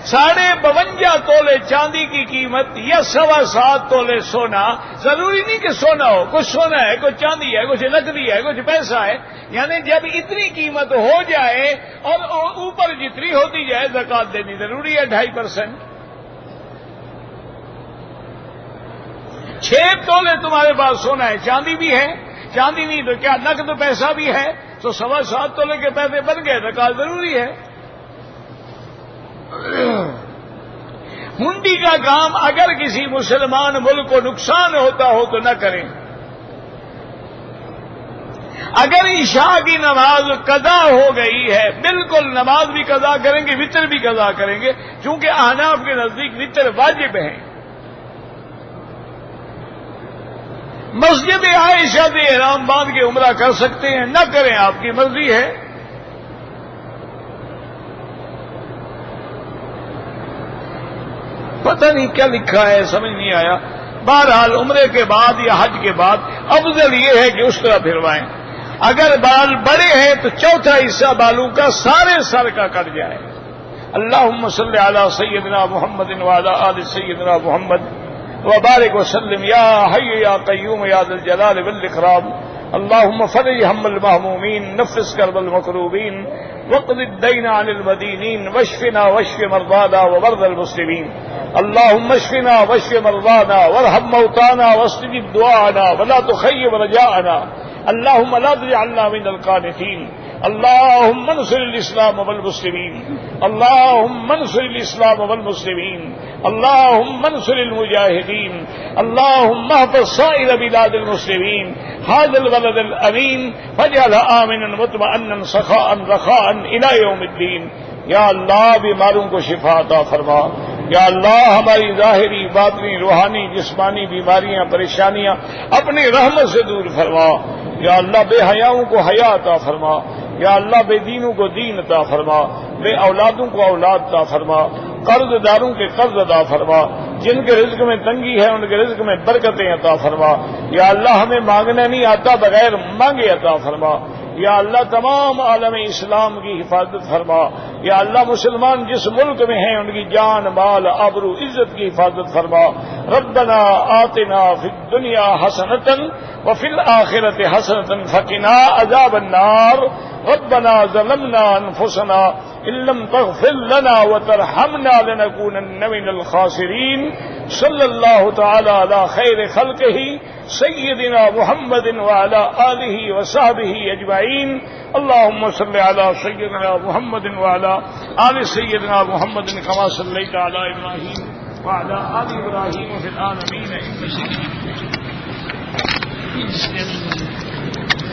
52.5 تولے چاندی کی قیمت یا 7.25 تولے سونا، ضروری نہیں کہ سونا ہو، کچھ سونا ہے، کچھ چاندی ہے، کچھ نقدی ہے، کچھ پیسہ ہے، یعنی جب اتنی قیمت ہو جائے اور اوپر جتنی ہوتی جائے زکات دینی ضروری ہے 2.5%۔ 6 تولے تمہارے پاس سونا ہے، چاندی بھی ہے، چاندی نہیں تو کیا نقد پیسہ بھی ہے، تو 7.25 تولے کے پیسے بن گئے، زکات ضروری ہے۔ منڈی کا کام اگر کسی مسلمان ملک کو نقصان ہوتا ہو تو نہ کریں۔ اگر عشاء کی نماز قضا ہو گئی ہے، بالکل نماز بھی قضا کریں گے، وتر بھی قضا کریں گے، چونکہ احناف کے نزدیک وتر واجب ہے۔ مسجد عائشہ سے احرام باندھ کے عمرہ کر سکتے ہیں، نہ کریں، آپ کی مرضی ہے۔ پتہ نہیں کیا لکھا ہے، سمجھ نہیں آیا۔ بہرحال عمرے کے بعد یا حج کے بعد افضل یہ ہے کہ اس طرح پھروائیں۔ اگر بال بڑے ہیں تو چوتھا حصہ بالوں کا سارے سر کا کٹ جائے۔ اللہم صلی علی سیدنا محمد وعلی آل سیدنا محمد وبارک وسلم یا حی یا قیوم یا ذا الجلال والاکرام۔ اللہم فرج ہم المہمومین، نفس کرب المکروبین، واقض الدین عن المدینین، واشفنا واشف مرضانا ومرضى المسلمین۔ اللهم اشفنا واشف مرضانا وارحم موتانا واستجب دعانا ولا تخيب رجاءنا۔ اللهم لا تجعلنا من القانتين۔ اللهم انصر الاسلام والمسلمين، اللهم انصر الاسلام والمسلمين، اللهم انصر المجاهدين، اللهم احفظ سائر بلاد المسلمين، هذا البلد الامين واجعله امنا مطمئنا سخاء رخاء الى يوم الدين۔ یا اللہ بیماروں کو شفا عطا فرما، یا اللہ ہماری ظاہری باطنی روحانی جسمانی بیماریاں پریشانیاں اپنی رحمت سے دور فرما، یا اللہ بے حیاؤں کو حیا عطا فرما، یا اللہ بے دینوں کو دین عطا فرما، بے اولادوں کو اولاد عطا فرما، قرض داروں کے قرض عطا فرما، جن کے رزق میں تنگی ہے ان کے رزق میں برکتیں عطا فرما، یا اللہ ہمیں مانگنا نہیں آتا بغیر مانگے عطا فرما، یا اللہ تمام عالم اسلام کی حفاظت فرما، یا اللہ مسلمان جس ملک میں ہیں ان کی جان مال آبرو عزت کی حفاظت فرما۔ ربنا آتنا فی الدنیا حسنۃ وفی الآخرۃ حسنۃ فقنا عذاب النار۔ ربنا ظلمنا انفسنا ان لم تغفر لنا وترحمنا لنكونن من الخاسرین۔ صلی اللہ تعالی علی خیر خلقہ سیدنا محمد وعلى آلہ وصحبہ اجمعین۔ اللهم صل على سيدنا محمد وعلى آل سيدنا محمد كما صليت على إبراهيم وعلى آل إبراهيم في العالمين إنك حميد مجيد۔